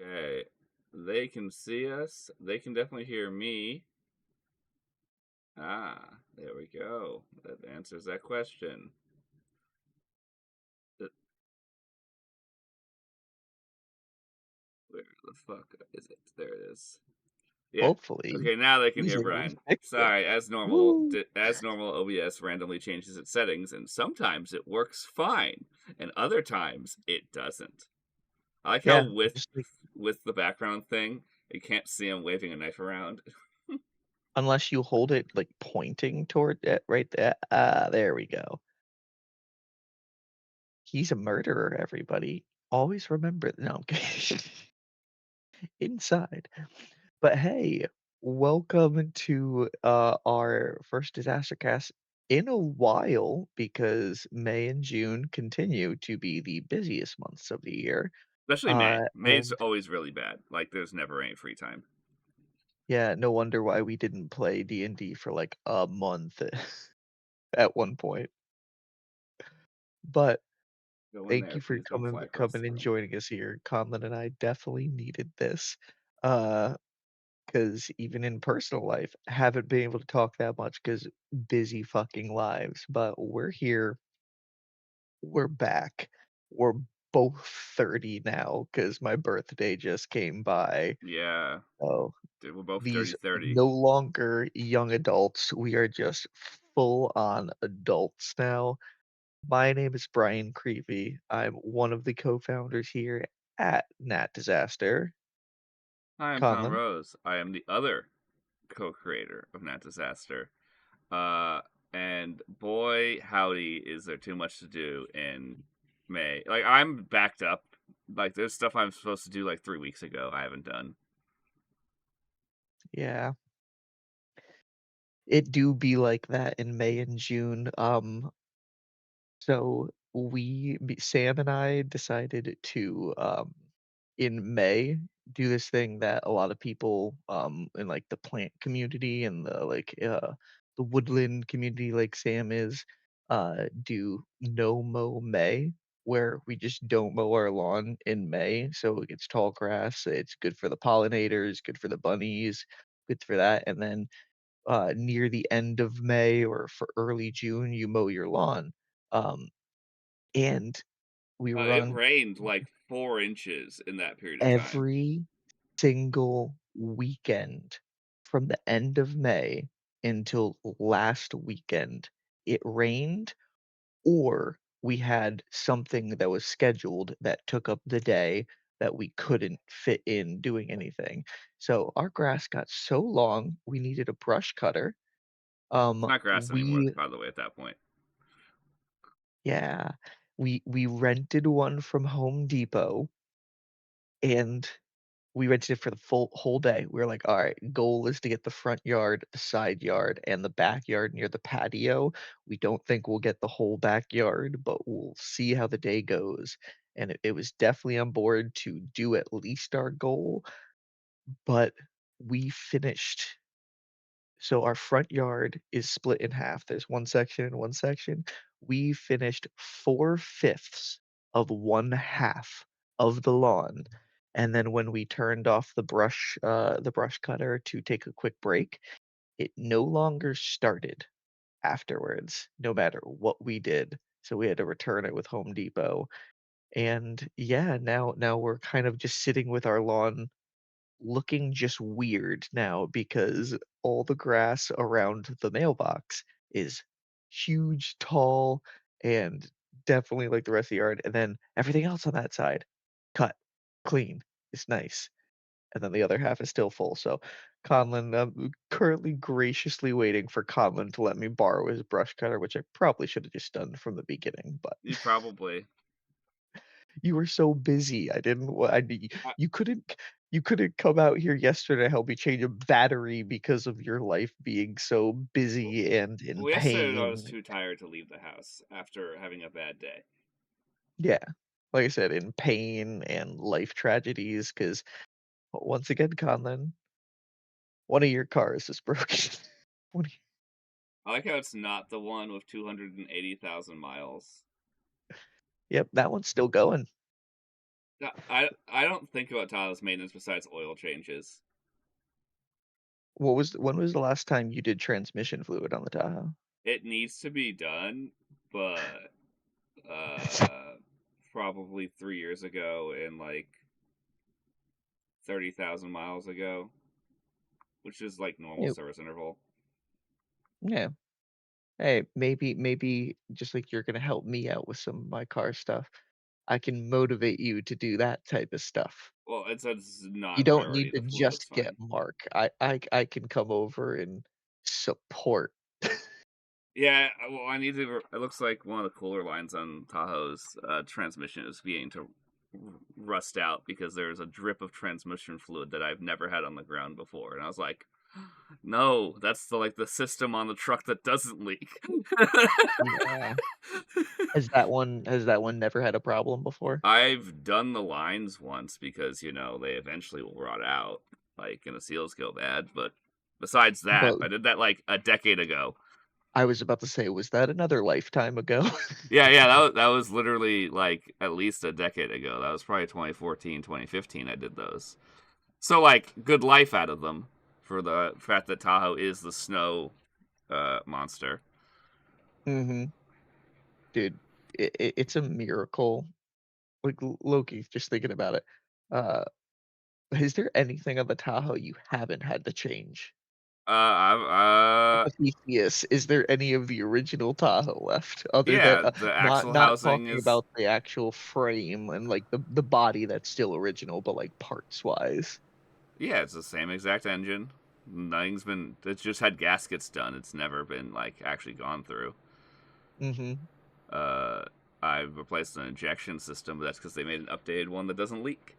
Okay. They can see us. They can definitely hear me. Ah, there we go. That answers that question. Uh, Where the fuck is it? There it is. Yeah. Hopefully, Okay, now they can hear easy. We Bryan. fixed it. Sorry, as normal, Woo! OBS randomly changes its settings, and sometimes it works fine, and other times it doesn't. I like how Yeah, just like with the background thing, you can't see him waving a knife around. unless you hold it like pointing toward it right there. There we go. He's a murderer, everybody. Always remember. No, I'm kidding. Inside. But hey, welcome to our first disaster cast in a while because May and June continue to be the busiest months of the year. Especially May. May's And always really bad. Like there's never any free time. yeah, no wonder why we didn't play D&D for like a month at one point. But Go in thank there, you for please don't fly across coming the and room. joining us here. Conlan and I definitely needed this. Uh, because even in personal life, haven't been able to talk that much because busy fucking lives. But we're here, we're back. We're both 30 now because my birthday just came by. Yeah. Oh, Dude, we're both these dirty 30. no longer young adults. We are just full on adults now. My name is Brian Creevy. I'm one of the co-founders here at Nat Disaster. Hi, I'm Conlan Conlon. Rose. I am the other co-creator of Nat Disaster. Uh, and boy, howdy, is there too much to do in May. Like I'm backed up. Like there's stuff I'm supposed to do like 3 weeks ago I haven't done. Yeah, it do be like that in May and June. So Sam and I decided to in May do this thing that a lot of people in like the plant community and the woodland community like Sam is do no mow May, where we just don't mow our lawn in May so it gets tall grass. It's good for the pollinators, good for the bunnies, good for that. And then near the end of May or for early June you mow your lawn. Um, and we It run rained like 4 inches in that period of time. every single weekend from the end of May until last weekend. It rained, or we had something that was scheduled that took up the day that we couldn't fit in doing anything. So our grass got so long, we needed a brush cutter. It's not grass anymore, We by the way, at that point. Yeah, we rented one from Home Depot, and we rented it for the full whole day. We were like, "All right, goal is to get the front yard, the side yard, and the backyard near the patio. We don't think we'll get the whole backyard, but we'll see how the day goes." And it was definitely on board to do at least our goal, but we finished. So our front yard is split in half. There's one section and one section. We finished 4/5 of one half of the lawn. And then when we turned off the brush cutter to take a quick break, it no longer started afterwards, no matter what we did. So we had to return it with Home Depot. And yeah, now we're kind of just sitting with our lawn looking just weird now because all the grass around the mailbox is huge, tall, and definitely like the rest of the yard. And then everything else on that side, cut, clean, it's nice. And then the other half is still full. So Conlon, I'm currently graciously waiting for Conlon to let me borrow his brush cutter, which I probably should have just done from the beginning, but You probably. you were so busy. I didn't wa I d I, you couldn't you couldn't come out here yesterday to help me change a battery because of your life being so busy and in well, yesterday I was pain. too tired to leave the house after having a bad day. Yeah. Like I said, in pain and life tragedies. Because once again, Conlon, one of your cars is broken. One of I like how it's not the one with 280,000 miles. Yep, that one's still going. I don't think about Tahoe's maintenance besides oil changes. When was the last time you did transmission fluid on the Tahoe? It needs to be done, but uh, probably 3 years ago and like 30,000 miles ago, which is like normal Yeah, service interval. yeah. Hey, maybe just like you're gonna help me out with some of my car stuff, I can motivate you to do that type of stuff. Well, it's not You a don't priority. need to The fluid's just get fine. Mark. I can come over and support. Yeah, well, I need to. It looks like one of the cooler lines on Tahoe's transmission is beginning to rust out because there's a drip of transmission fluid that I've never had on the ground before, and I was like, "No, that's the system on the truck that doesn't leak." Yeah. Has that one never had a problem before? I've done the lines once because they eventually will rot out, like, and the seals go bad. But besides that, But I did that like a decade ago. I was about to say, was that another lifetime ago? Yeah, yeah, that was literally like at least a decade ago. That was probably 2014, 2015. I did those. So like good life out of them for the fact that Tahoe is the snow monster. Mhm. Dude, it's a miracle. Like, Loki, just thinking about it. Uh, is there anything on the Tahoe you haven't had to change? I've Theseus, is there any of the original Tahoe left other than, yeah, the axle not housing talking is about the actual frame and, like, the body that's still original, but, like, parts-wise? yeah, it's the same exact engine. Nothing's been. It's just had gaskets done. It's never been like actually gone through. Mhm. Uh, I've replaced an injection system, but that's because they made an updated one that doesn't leak.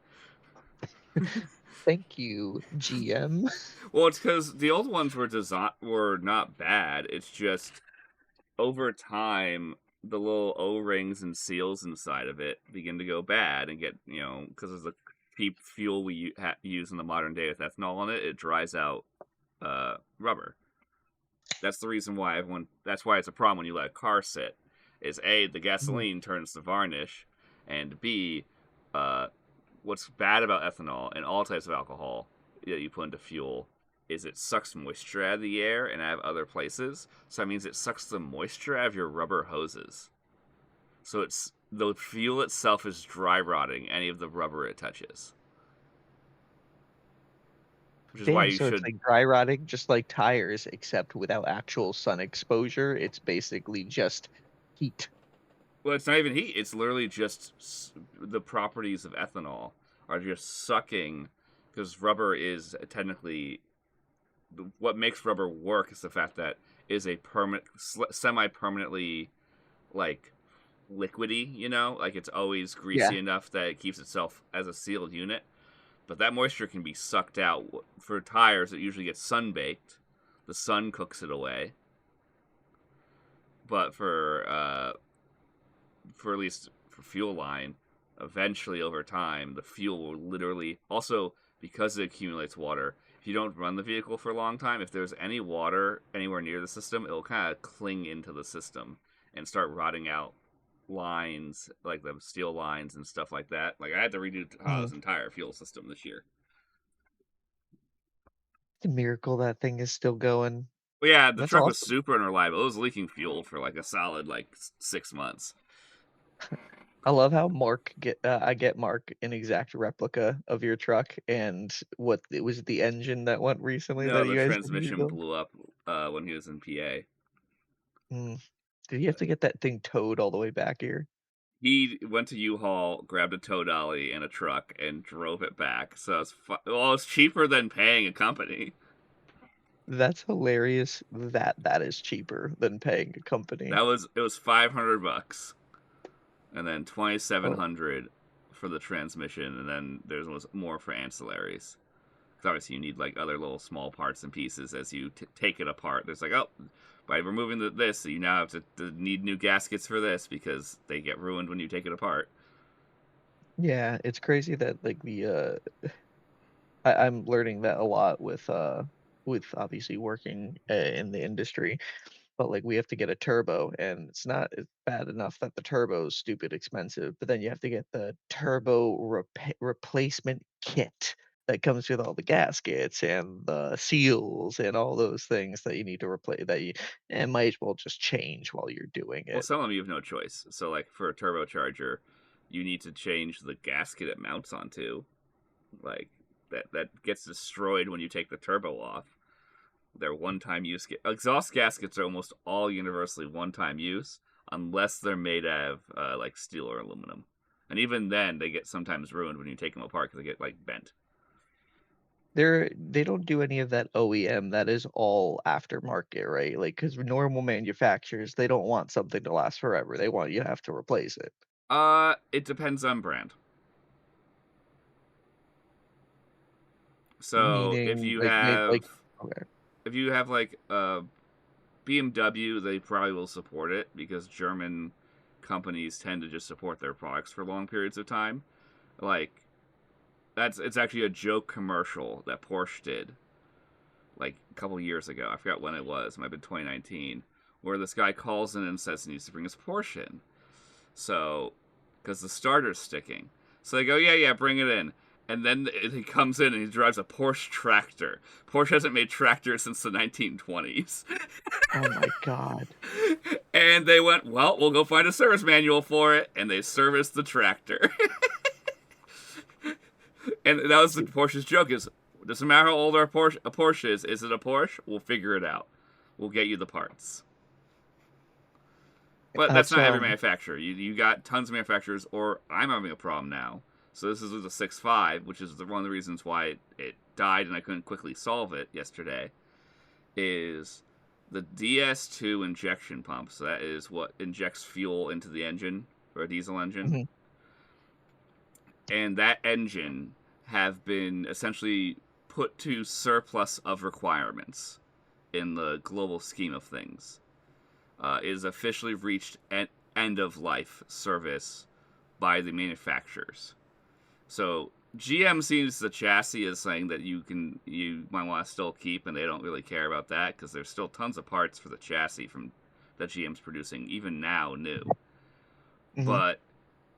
Thank you, GM. Well, it's because the old ones were not bad. It's just over time the little O rings and seals inside of it begin to go bad and get because of the cheap fuel we use in the modern day with ethanol on it. It dries out rubber. That's the reason why everyone. That's why it's a problem when you let a car sit. Is A, the Mhm, gasoline turns to varnish, and B, uh, what's bad about ethanol and all types of alcohol that you put into fuel is it sucks moisture out of the air and out of other places. So that means it sucks the moisture out of your rubber hoses. So it's the fuel itself is dry rotting any of the rubber it touches. Which is why damn, you so it's should. like dry rotting just like tires, except without actual sun exposure, it's basically just heat. Well, it's not even heat. It's literally just the properties of ethanol are just sucking because rubber is technically what makes rubber work is the fact that it is a semi-permanently like liquidy. Like it's always Yeah. greasy enough that it keeps itself as a sealed unit. But that moisture can be sucked out. For tires, it usually gets sun baked. The sun cooks it away. But for at least for fuel line, eventually over time, the fuel will literally also because it accumulates water. If you don't run the vehicle for a long time, if there's any water anywhere near the system, it'll kind of cling into the system and start rotting out lines like the steel lines and stuff like that. Like I had to redo Mhm. Tahoe's entire fuel system this year. It's a miracle that thing is still going. But yeah, the That's truck was awesome. super unreliable. It was leaking fuel for like a solid like 6 months. I love how I get Mark an exact replica of your truck and what it was the engine that went recently No, that the you guys did transmission rebuild? blew up when he was in PA. Mm. Did you have to get that thing towed all the way back here? He went to U-Haul, grabbed a tow dolly and a truck, and drove it back. So it's cheaper than paying a company. That's hilarious that that is cheaper than paying a company. It was $500, and then Oh, $2,700 for the transmission, and then there's more for ancillaries. Because obviously you need like other little small parts and pieces as you take it apart. There's like, oh, by removing this, so you now have to need new gaskets for this because they get ruined when you take it apart. yeah, it's crazy that like I'm learning that a lot with obviously working in the industry. but, like, we have to get a turbo, and it's bad enough that the turbo's stupid expensive, but then you have to get the turbo replacement kit that comes with all the gaskets and the seals and all those things that you need to replace that you and might as well just change while you're doing Well, it. some of them you have no choice. So, like for a turbocharger, you need to change the gasket it mounts onto. Like that gets destroyed when you take the turbo off. They're one-time use. Exhaust gaskets are almost all universally one-time use, unless they're made out of like steel or aluminum. And even then, they get sometimes ruined when you take them apart because they get like bent. They don't do any of that OEM, that is all aftermarket, right? Like, because normal manufacturers, they don't want something to last forever, they want you to have to replace it. It depends on brand. So Meaning, like okay. if you have like BMW, they probably will support it because German companies tend to just support their products for long periods of time. Like it's actually a joke commercial that Porsche did like a couple years ago. I forgot when it was. It might have been 2019, where this guy calls in and says he needs to bring his Porsche in. So, because the starter's sticking. So they go, yeah, bring it in. And then he comes in and he drives a Porsche tractor. Porsche hasn't made tractors since the 1920s. Oh my god. And they went, well, we'll go find a service manual for it. And they serviced the tractor. And that was the Porsche's joke is, doesn't matter how old a Porsche is. Is it a Porsche? We'll figure it out. We'll get you the parts. But that's That's, not every manufacturer. You got tons of manufacturers, or I'm having a problem now. So this is with the 6.5, which is one of the reasons why it died and I couldn't quickly solve it yesterday, is the DS2 injection pump. So that is what injects fuel into the engine for a diesel engine. mhm, And that engine have been essentially put to surplus of requirements in the global scheme of things. Is officially reached end of life service by the manufacturers. So GM sees the chassis as saying that you might want to still keep, and they don't really care about that because there's still tons of parts for the chassis from that GM's producing even now new. mhm. But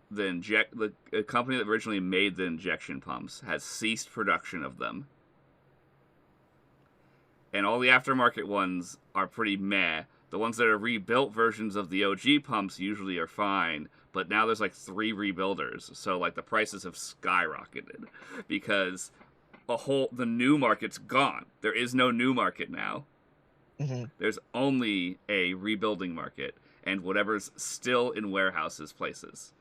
the company that originally made the injection pumps has ceased production of them, and all the aftermarket ones are pretty meh. The ones that are rebuilt versions of the OG pumps usually are fine, but now there's like 3 rebuilders, so like the prices have skyrocketed because the new market's gone. There is no new market now. Mhm. There's only a rebuilding market and whatever's still in warehouses places.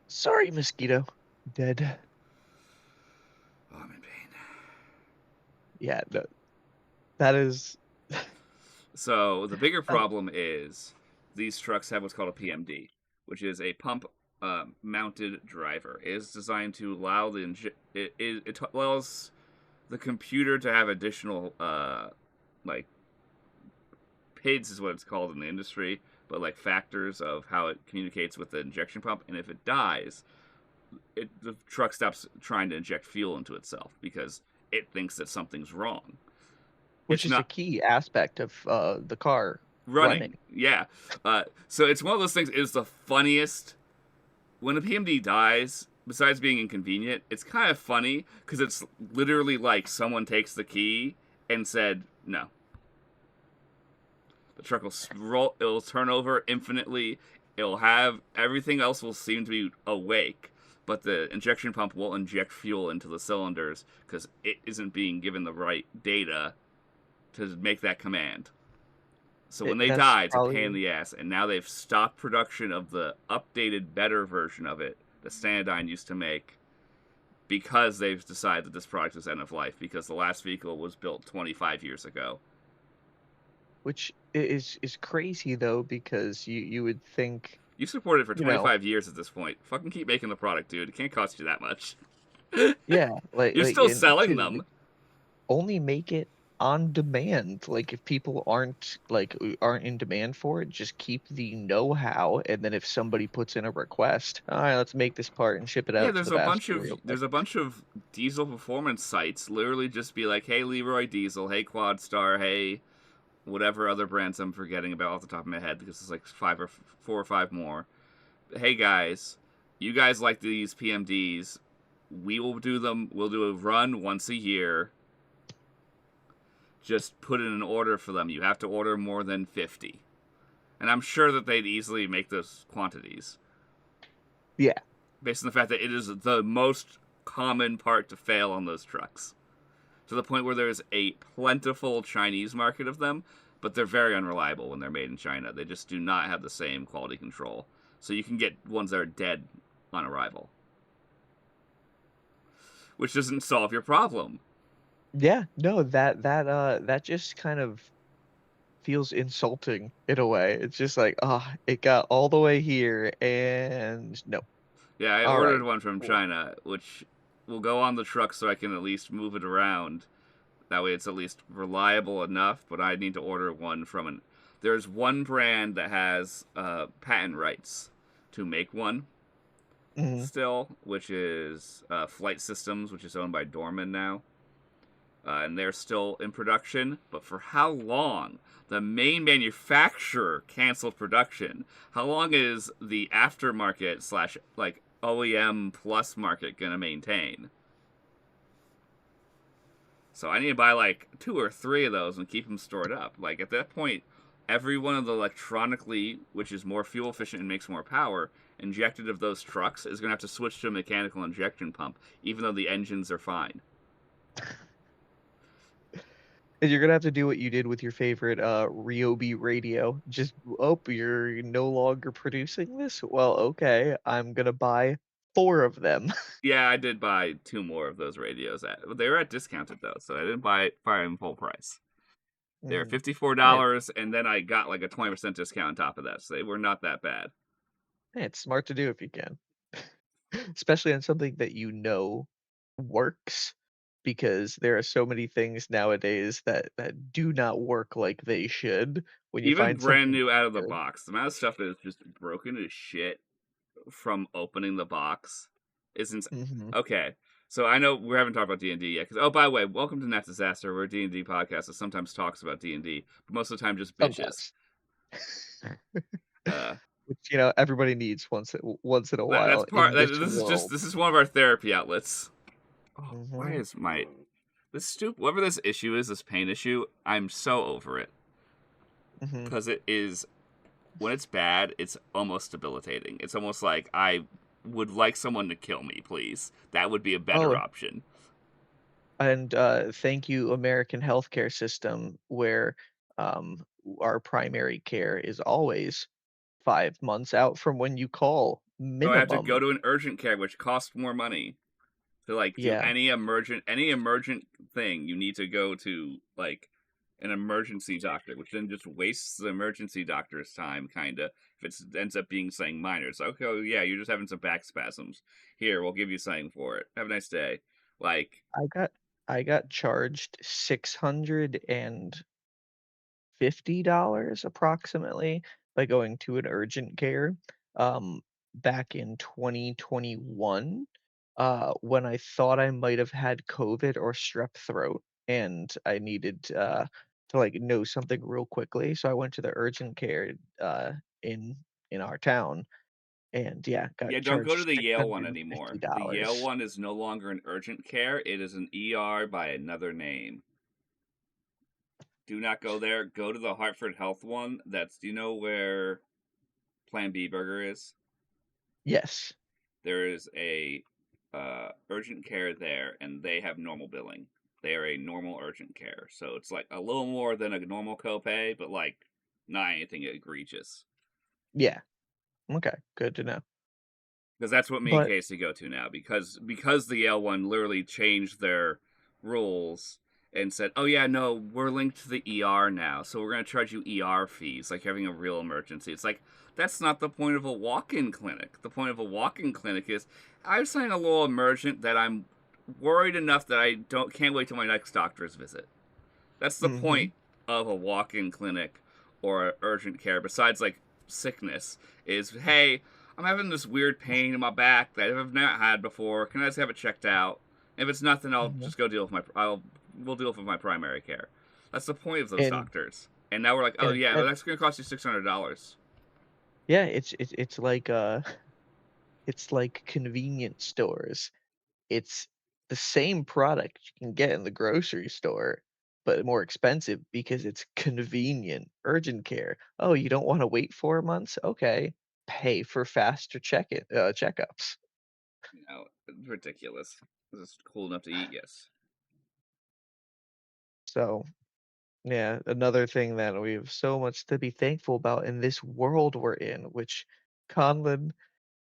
Sorry, mosquito. Dead. Oh, I'm in pain. Yeah, no, that is So the bigger that problem is these trucks have what's called a PMD, which is a pump mounted driver. It is designed to allow it allows the computer to have additional like PIDs is what it's called in the industry, but like factors of how it communicates with the injection pump. And if it dies, the truck stops trying to inject fuel into itself because it thinks that something's wrong. which It's is a not key aspect of, the car running. running. Yeah. So it's one of those things. Is the funniest when a PMD dies. Besides being inconvenient, it's kind of funny because it's literally like someone takes the key and said no. The truck will roll. It'll turn over infinitely. It'll have everything else will seem to be awake, but the injection pump will inject fuel into the cylinders because it isn't being given the right data to make that command. So when they That's die, it's a pain in probably the ass, and now they've stopped production of the updated, better version of it that Stanadyne used to make because they've decided that this product is end of life because the last vehicle was built 25 years ago. which is crazy though because you would think, You supported it for you know 25 years at this point. Fucking keep making the product, dude. It can't cost you that much. yeah, You're still and selling to them. only make it on demand. Like if people aren't in demand for it, just keep the know-how, and then if somebody puts in a request, all right, let's make this part and ship it Yeah, out to the bastard real quick. there's a bunch of diesel performance sites literally just be like, hey Leroy Diesel, hey Quadstar, hey whatever other brands I'm forgetting about off the top of my head, because it's like four or five more. Hey guys, you guys like these PMDs? We will do them. We'll do a run once a year. Just put in an order for them. You have to order more than 50. And I'm sure that they'd easily make those quantities. Yeah. Based on the fact that it is the most common part to fail on those trucks. To the point where there's a plentiful Chinese market of them, but they're very unreliable when they're made in China. They just do not have the same quality control. So you can get ones that are dead on arrival. Which doesn't solve your problem. Yeah, no, that just kind of feels insulting in a way. It's just like, it got all the way here and no. Yeah, I All ordered right, one from cool. China, which will go on the truck so I can at least move it around. That way it's at least reliable enough, but I need to order one from an... There's one brand that has patent rights to make one Mhm. still, which is Flight Systems, which is owned by Dorman now. And they're still in production, but for how long? The main manufacturer canceled production. How long is the aftermarket slash like OEM plus market gonna maintain? So I need to buy like 2 or 3 of those and keep them stored up. Like at that point, every one of the electronically, which is more fuel efficient and makes more power, injected of those trucks is gonna have to switch to a mechanical injection pump, even though the engines are fine. And you're gonna have to do what you did with your favorite Ryobi radio. Just, oh, you're no longer producing this? Well, okay, I'm gonna buy 4 of them. Yeah, I did buy 2 more of those radios. They were at discounted though, so I didn't buy them full price. They were Mm. Hey, $54, and then I got like a 20% discount on top of that, so they were not that bad. it's smart to do if you can. Especially on something that you know works, because there are so many things nowadays that do not work like they should. When you Even find brand something new out of the good. box, the amount of stuff that is just broken as shit from opening the box isn't Mhm. okay. So I know we haven't talked about D&D yet. Because, oh, by the way, welcome to Nat Disaster. We're a D&D podcast that sometimes talks about D&D, but most of the time just bitches. Sometimes. Uh, Which, everybody needs once in a that's while part. in this This world. is one of our therapy outlets. Oh, why Mhm. is my this stupid whatever this issue is, this pain issue? I'm so over it Mhm. because it is when it's bad, it's almost debilitating. It's almost like I would like someone to kill me, please. That would be a better Oh, option. and thank you, American healthcare system, where our primary care is always 5 months out from when you call, So I have to minimum. go to an urgent care, which costs more money to like do Yeah. any emergent thing. You need to go to like an emergency doctor, which then just wastes the emergency doctor's time, kind of. If it ends up being something minor, it's like, okay, oh, yeah, you're just having some back spasms. Here, we'll give you something for it. Have a nice day. Like, I got I got charged $650 approximately by going to an urgent care, back in 2021, when I thought I might have had COVID or strep throat, and I needed, to, like, know something real quickly, so I went to the urgent care, in in our town, and, yeah, got yeah, don't go to charged the Yale one anymore. The Yale $650. one is no longer an urgent care. It is an ER by another name. Do not go there. Go to the Hartford Health one. Do you know where Plan B Burger is? Yes. There is a urgent care there, and they have normal billing. They are a normal urgent care, so it's like a little more than a normal copay, but like not anything egregious. Yeah. Okay, good to know. Because that's what me and But Casey go to now. Because the Yale one literally changed their rules and said, "Oh yeah, no, we're linked to the ER now, so we're going to charge you ER fees like having a real emergency." It's like that's not the point of a walk-in clinic. The point of a walk-in clinic is I'm saying a little emergent that I'm worried enough that I don't can't wait till my next doctor's visit. That's the point mhm, of a walk-in clinic or urgent care. Besides, like sickness, is hey, I'm having this weird pain in my back that I've not had before. Can I just have it checked out? If it's nothing, I'll mhm. just go deal with my. We'll deal with my primary care. That's the point of those And doctors. And now we're like, oh And yeah, well, instead that's gonna cost you $600. yeah, it's like, it's like convenience stores. It's the same product you can get in the grocery store, but more expensive because it's convenient. Urgent care. Oh, you don't wanna wait 4 months? Okay. Pay for faster checkups. Ridiculous. This is cool enough to eat, yes. So, yeah, another thing that we have so much to be thankful about in this world we're in, which Conlon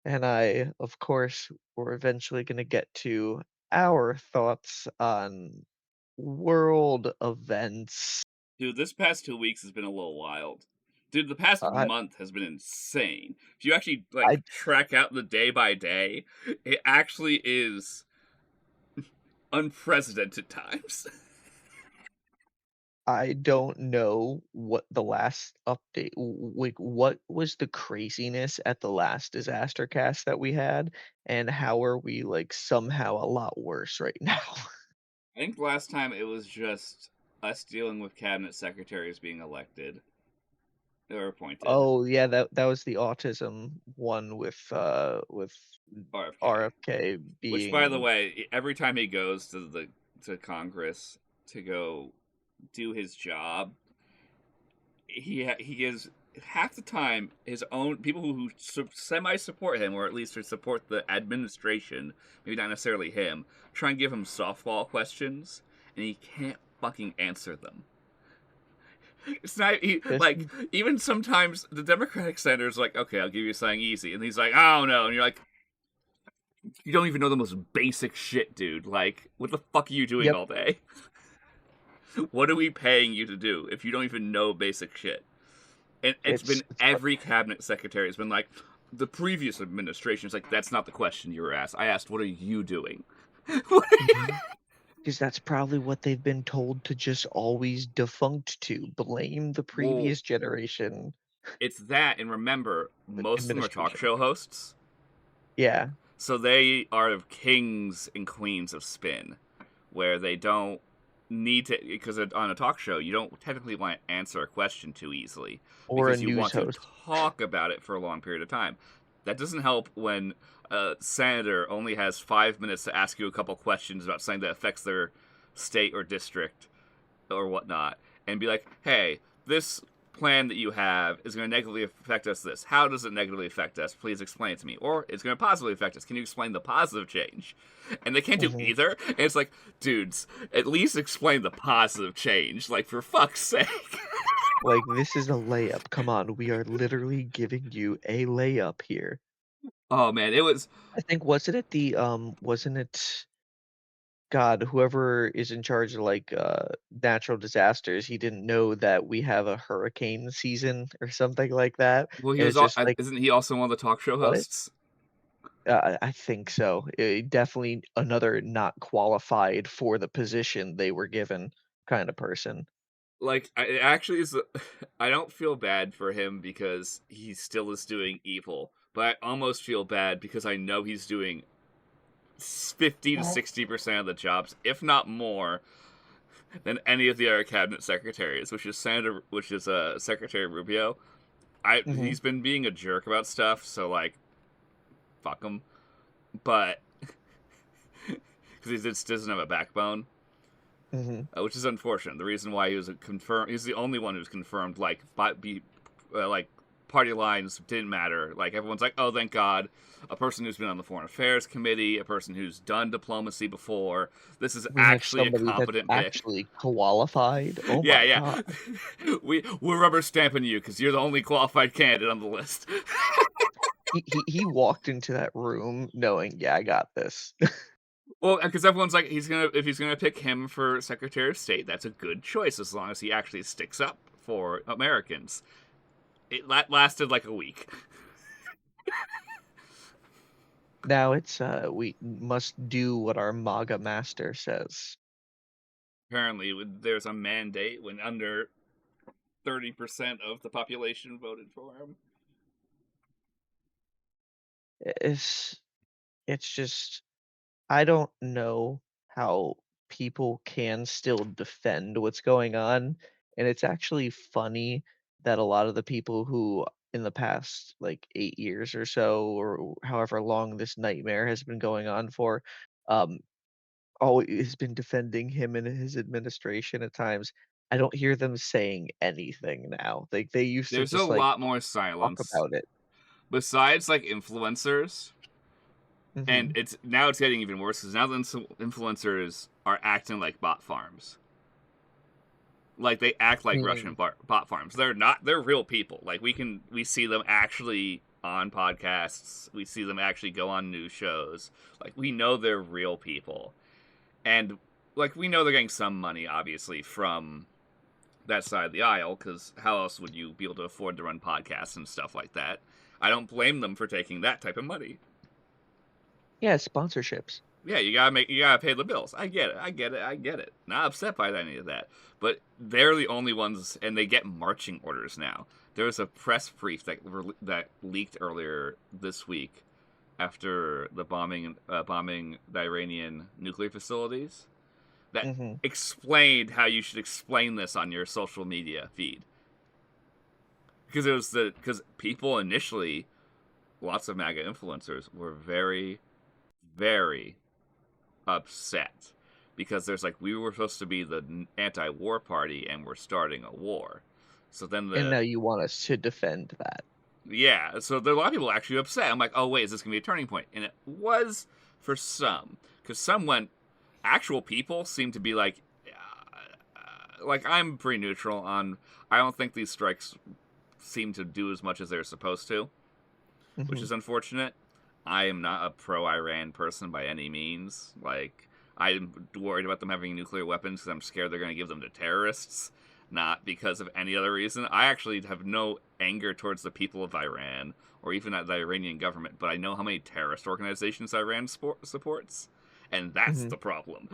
and I, of course, we're eventually gonna get to our thoughts on world events. Dude, this past 2 weeks has been a little wild. Dude, the past I month has been insane. If you actually like I track out the day by day, it actually is unprecedented times. I don't know what the last update like, what was the craziness at the last disaster cast that we had, and how are we, like, somehow a lot worse right now? I think last time it was just us dealing with cabinet secretaries being elected or appointed. Oh, yeah, that was the autism one with RFK. RFK Which, by the being way, every time he goes to Congress to go do his job, he gives half the time his own people who semi support him, or at least who support the administration, maybe not necessarily him, try and give him softball questions, and he can't fucking answer them. It's not just like even sometimes the Democratic senator's like, okay, I'll give you something easy, and he's like, I don't know, and you're like, you don't even know the most basic shit, dude. Like, what the fuck are you doing yep, all day? What are we paying you to do if you don't even know basic shit? And it's been it's every cabinet secretary has been like, the previous administration is like, that's not the question you were asked. I asked, what are you doing? because that's probably what they've been told to just always defunct to, blame the Well, previous generation it's that, and remember, most of them are talk administration. show hosts, Yeah, so they are kings and queens of spin, where they don't need to, because on a talk show you don't technically want to answer a question too easily or a because you news want to host. talk about it for a long period of time. That doesn't help when a senator only has 5 minutes to ask you a couple questions about something that affects their state or district or whatnot, and be like, hey, this plan that you have is going to negatively affect us this. How does it negatively affect us? Please explain it to me. Or it's going to positively affect us. Can you explain the positive change? And they can't do Mhm. either. And it's like, dudes, at least explain the positive change. Like, for fuck's sake. Like, this is a layup, come on, we are literally giving you a layup here. Oh, man, it was. I think wasn't it wasn't it God, whoever is in charge of, like, natural disasters, he didn't know that we have a hurricane season or something like that, Well, he and was. it's just like, Isn't he also one of the talk show "What?" hosts? I think so. Definitely another not qualified for the position they were given kinda person. Like, it actually is. I don't feel bad for him because he still is doing evil, but I almost feel bad because I know he's doing 50 to Well 60% of the jobs, if not more, than any of the other cabinet secretaries, which is Secretary Rubio. Mhm, He's been being a jerk about stuff, so like fuck him. But because he just doesn't have a backbone, mhm. which is unfortunate. The reason why he was confirmed, he's the only one who's confirmed like party lines didn't matter. Like everyone's like, oh, thank God, a person who's been on the Foreign Affairs Committee, a person who's done diplomacy before. This is We have actually a somebody that's competent pick. actually qualified. Oh Yeah, my yeah. god. We're rubber stamping you because you're the only qualified candidate on the list. He walked into that room knowing, "Yeah, I got this." Well, because everyone's like, if he's gonna pick him for Secretary of State, that's a good choice as long as he actually sticks up for Americans. It lasted like a week. Now it's, we must do what our MAGA master says. Apparently, there's a mandate when under 30% of the population voted for him. It's it's just I don't know how people can still defend what's going on, And it's actually funny that a lot of the people who in the past, like, 8 years or so, or however long this nightmare has been going on for, um, always been defending him and his administration at times. I don't hear them saying anything now. Like, they used to There's a just, like, lot more talk silence. about it. Besides, like, influencers, and Mhm. it's getting even worse because now the influencers are acting like bot farms. Like they act like Russian Mm. bot farms. They're not. They're real people. Like we see them actually on podcasts. We see them actually go on news shows. Like we know they're real people, and like we know they're getting some money, obviously, from that side of the aisle. Because how else would you be able to afford to run podcasts and stuff like that? I don't blame them for taking that type of money. Yeah, sponsorships. Yeah, you gotta pay the bills. I get it. I get it. I get it. Not upset by any of that. But they're the only ones, and they get marching orders now. There was a press brief that leaked earlier this week after the bombing the Iranian nuclear facilities that Mhm. explained how you should explain this on your social media feed because because people initially, lots of MAGA influencers were very, very upset because there's like we were supposed to be the anti-war party and we're starting a war. So then And now you want us to defend that. so there are a lot of people actually upset. I'm like, oh wait, is this gonna be a turning point? And it was for some because some went. Actual people seem to be like I'm pretty neutral on. I don't think these strikes seem to do as much as they're supposed to, which Mhm. is unfortunate. I am not a pro Iran person by any means. Like, I'm worried about them having nuclear weapons because I'm scared they're going to give them to terrorists, not because of any other reason. I actually have no anger towards the people of Iran or even at the Iranian government, but I know how many terrorist organizations Iran supports, and that's Mhm. the problem.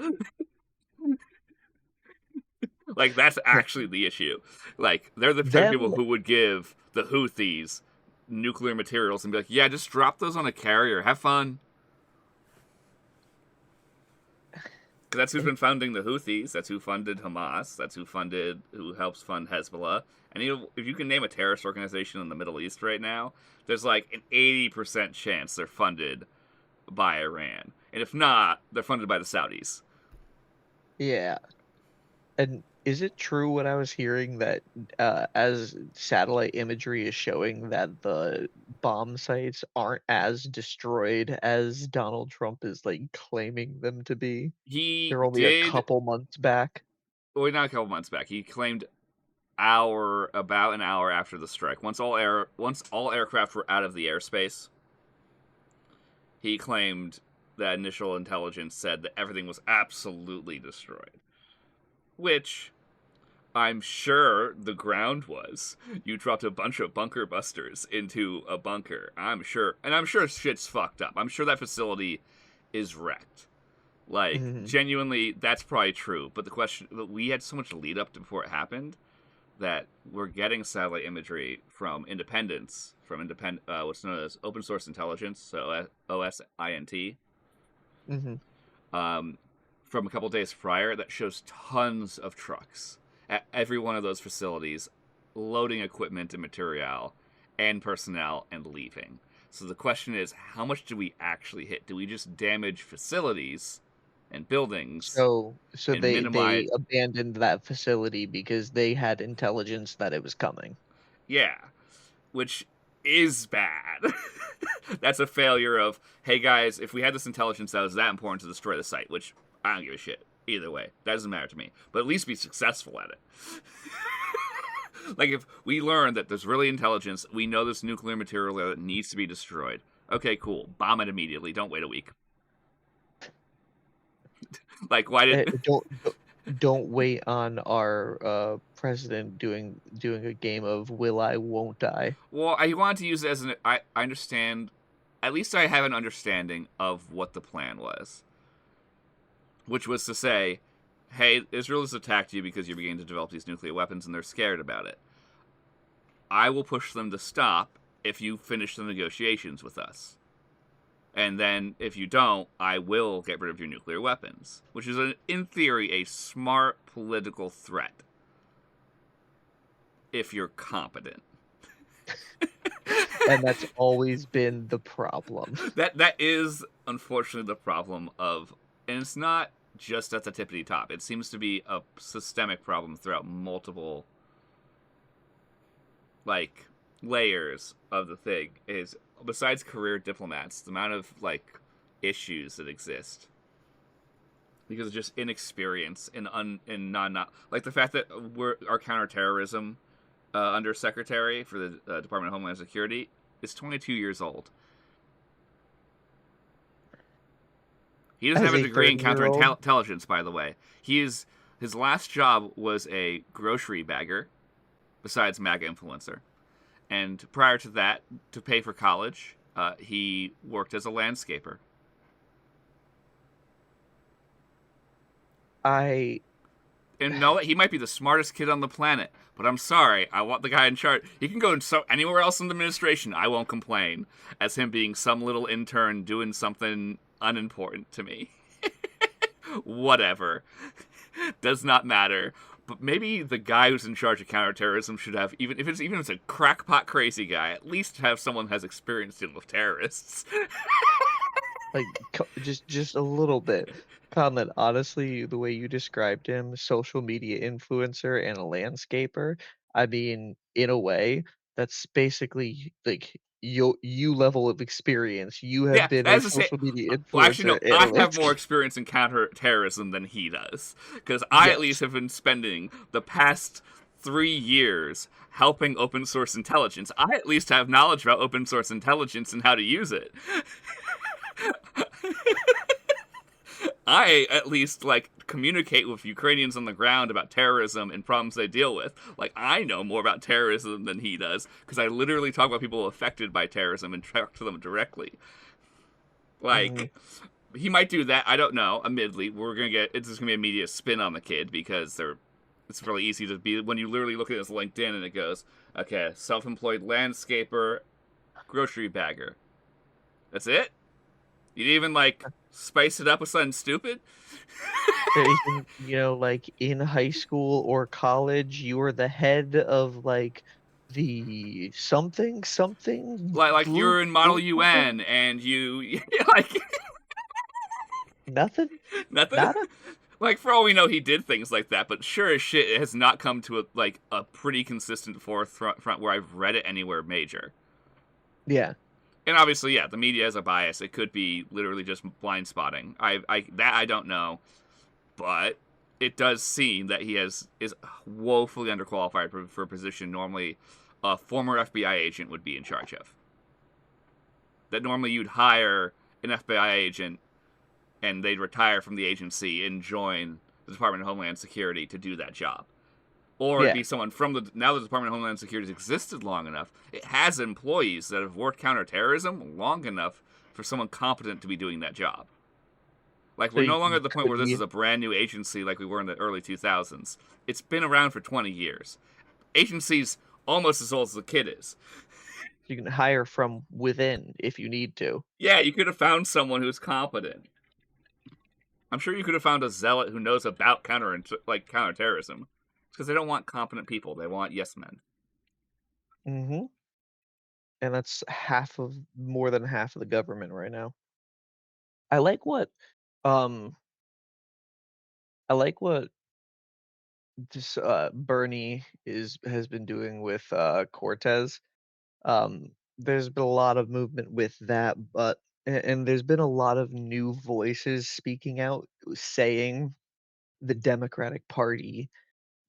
Like, that's Yeah. actually the issue. Like, they're the type of Them people who would give the Houthis nuclear materials and be like, yeah, just drop those on a carrier. Have fun. Because that's who's and been funding the Houthis. That's who funded Hamas. That's who helps fund Hezbollah. And if you can name a terrorist organization in the Middle East right now, there's like an 80% chance they're funded by Iran. And if not, they're funded by the Saudis. yeah. And is it true what I was hearing that, as satellite imagery is showing that the bomb sites aren't as destroyed as Donald Trump is, like, claiming them to be? He They're only a did, couple months back? well, not a couple months back, he claimed about an hour after the strike, once all aircraft were out of the airspace, he claimed that initial intelligence said that everything was absolutely destroyed. Which I'm sure the ground was. You dropped a bunch of bunker busters into a bunker. I'm sure shit's fucked up. I'm sure that facility is wrecked. Like, Mhm. genuinely, that's probably true. But the question, we had so much lead up to before it happened that we're getting satellite imagery from what's known as open source intelligence, so OSINT, Mhm. um, from a couple days prior that shows tons of trucks at every one of those facilities loading equipment and material and personnel and leaving. So the question is, how much do we actually hit? Do we just damage facilities and buildings So and they minimize? abandoned that facility because they had intelligence that it was coming. Yeah, which is bad. That's a failure of, hey guys, if we had this intelligence that was that important to destroy the site, which I don't give a shit. Either way, that doesn't matter to me. But at least be successful at it. Like if we learn that there's really intelligence, we know this nuclear material that needs to be destroyed. Okay, cool. Bomb it immediately. Don't wait a week. Like why did? Don't wait on our, president doing a game of will I, won't I. Well, I wanted to use it as I understand. At least I have an understanding of what the plan was, which was to say, hey, Israel has attacked you because you're beginning to develop these nuclear weapons and they're scared about it. I will push them to stop if you finish the negotiations with us. And then if you don't, I will get rid of your nuclear weapons, which is, in theory, a smart political threat. if you're competent. And that's always been the problem. That is unfortunately the problem of, and it's not just at the tippity top. It seems to be a systemic problem throughout multiple like layers of the thing. Is besides career diplomats, the amount of like issues that exist because of just inexperience and not like the fact that our counterterrorism under secretary for the Department of Homeland Security is 22 years old. He doesn't As have a a degree in 30-year-old, counterintelligence, by the way. His last job was a grocery bagger, besides MAGA influencer. And prior to that, to pay for college, he worked as a landscaper. I And no, he might be the smartest kid on the planet, but I'm sorry, I want the guy in charge. He can go anywhere else in the administration. I won't complain, as him being some little intern doing something unimportant to me. Whatever. Does not matter. But maybe the guy who's in charge of counterterrorism should have, even if it's a crackpot crazy guy, at least have someone who has experience dealing with terrorists. like just a little bit. Conlan, honestly, the way you described him, social media influencer and a landscaper, I mean, in a way, that's basically like you level of experience. You have Yeah, been a as I say, social media well, actually, influencer no, and a I have more landscaper. experience in counterterrorism than he does. Because I, at least, Yes. have been spending the past 3 years helping open source intelligence. I, at least, have knowledge about open source intelligence and how to use it. I at least like communicate with Ukrainians on the ground about terrorism and problems they deal with. Like I know more about terrorism than he does because I literally talk about people affected by terrorism and talk to them directly. Mhm. Like he might do that. I don't know. Admittedly, it's just gonna be a media spin on the kid because it's really easy to be when you literally look at his LinkedIn and it goes, okay, self-employed landscaper, grocery bagger. That's it. You didn't even like spice it up with something stupid. Or even, like in high school or college, you were the head of like the something something Like blue you're in Model blue something? UN and you like Nothing? nothing. Nada? Like for all we know, he did things like that, but sure as shit, it has not come to a pretty consistent forefront where I've read it anywhere major. Yeah. And obviously, yeah, the media has a bias. It could be literally just blind spotting. I don't know, but it does seem that is woefully underqualified for a position normally a former FBI agent would be in charge of. That normally you'd hire an FBI agent and they'd retire from the agency and join the Department of Homeland Security to do that job. Or it'd Yeah. be someone from now the Department of Homeland Security has existed long enough, it has employees that have worked counterterrorism long enough for someone competent to be doing that job. Like So we're no you longer at the point could where this be is a brand new agency like we were in the early 2000s. It's been around for 20 years. Agency's almost as old as the kid is. you can hire from within if you need to. Yeah, you could have found someone who's competent. I'm sure you could have found a zealot who knows about counterterrorism. It's because they don't want competent people; they want yes men. Mhm. And that's half of more than half of the government right now. I like what um I like what this Bernie is has been doing with Cortez. There's been a lot of movement with that, but and there's been a lot of new voices speaking out saying the Democratic Party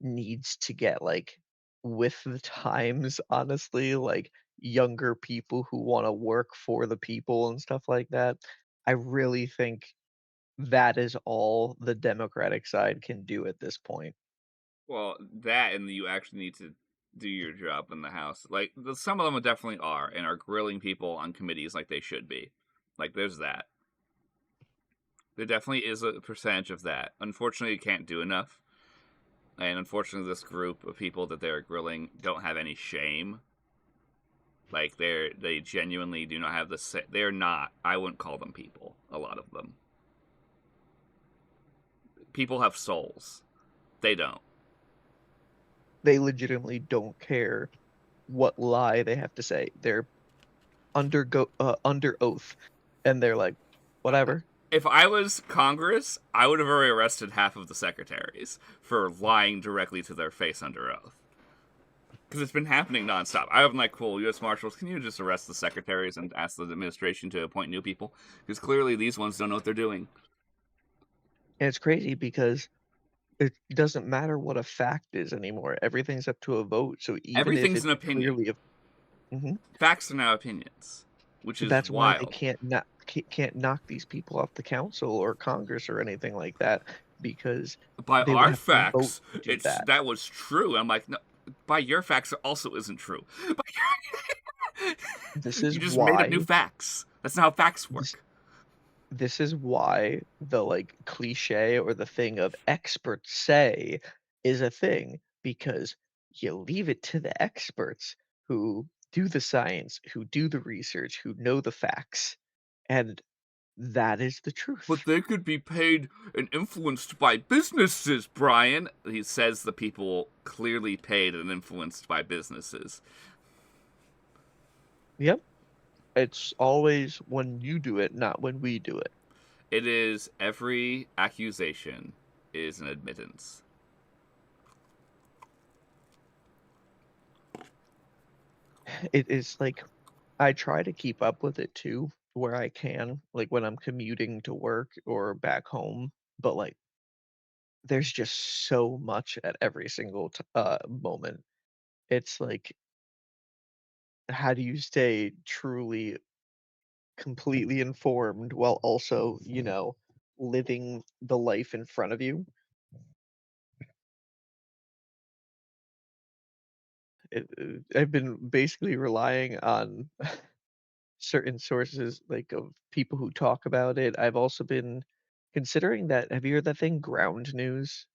needs to get like with the times, honestly, like younger people who want to work for the people and stuff like that. I really think that is all the Democratic side can do at this point. Well, that and you actually need to do your job in the House. Like some of them definitely are, and are grilling people on committees like they should be. Like there's that. There definitely is a percentage of that. Unfortunately, you can't do enough. And unfortunately, this group of people that they're grilling don't have any shame. Like they genuinely do not have the. They're not. I wouldn't call them people. A lot of them. People have souls. They don't. They legitimately don't care what lie they have to say. They're under oath, and they're like, whatever. If I was Congress, I would have already arrested half of the secretaries for lying directly to their face under oath. Because it's been happening nonstop. I'm like, cool, U.S. Marshals, can you just arrest the secretaries and ask the administration to appoint new people? Because clearly these ones don't know what they're doing. And it's crazy because it doesn't matter what a fact is anymore. Everything's up to a vote. So even if Everything's it's an opinion. clearly a Facts are now opinions, which is that's why they wild. can't knock these people off the council or Congress or anything like that because By they would our have to vote facts, to do it's that. that was true. I'm like, no, by your facts, it also isn't true. This You is just made up new why facts. That's not how facts this work. this is why the like cliche or the thing of experts say is a thing because you leave it to the experts who do the science, who do the research, who know the facts, and that is the But truth. they could be paid and influenced by businesses, Bryan. He says the people clearly paid and influenced by businesses. Yep. It's always when you do it, not when we do it. It is every accusation is an admittance. It is like I try to keep up with it too, where I can, like when I'm commuting to work or back home, but like there's just so much at every single moment. It's like, how do you stay truly completely informed while also, living the life in front of you? I've been basically relying on certain sources, like of people who talk about it. I've also been considering that. Have you heard that thing, ground news?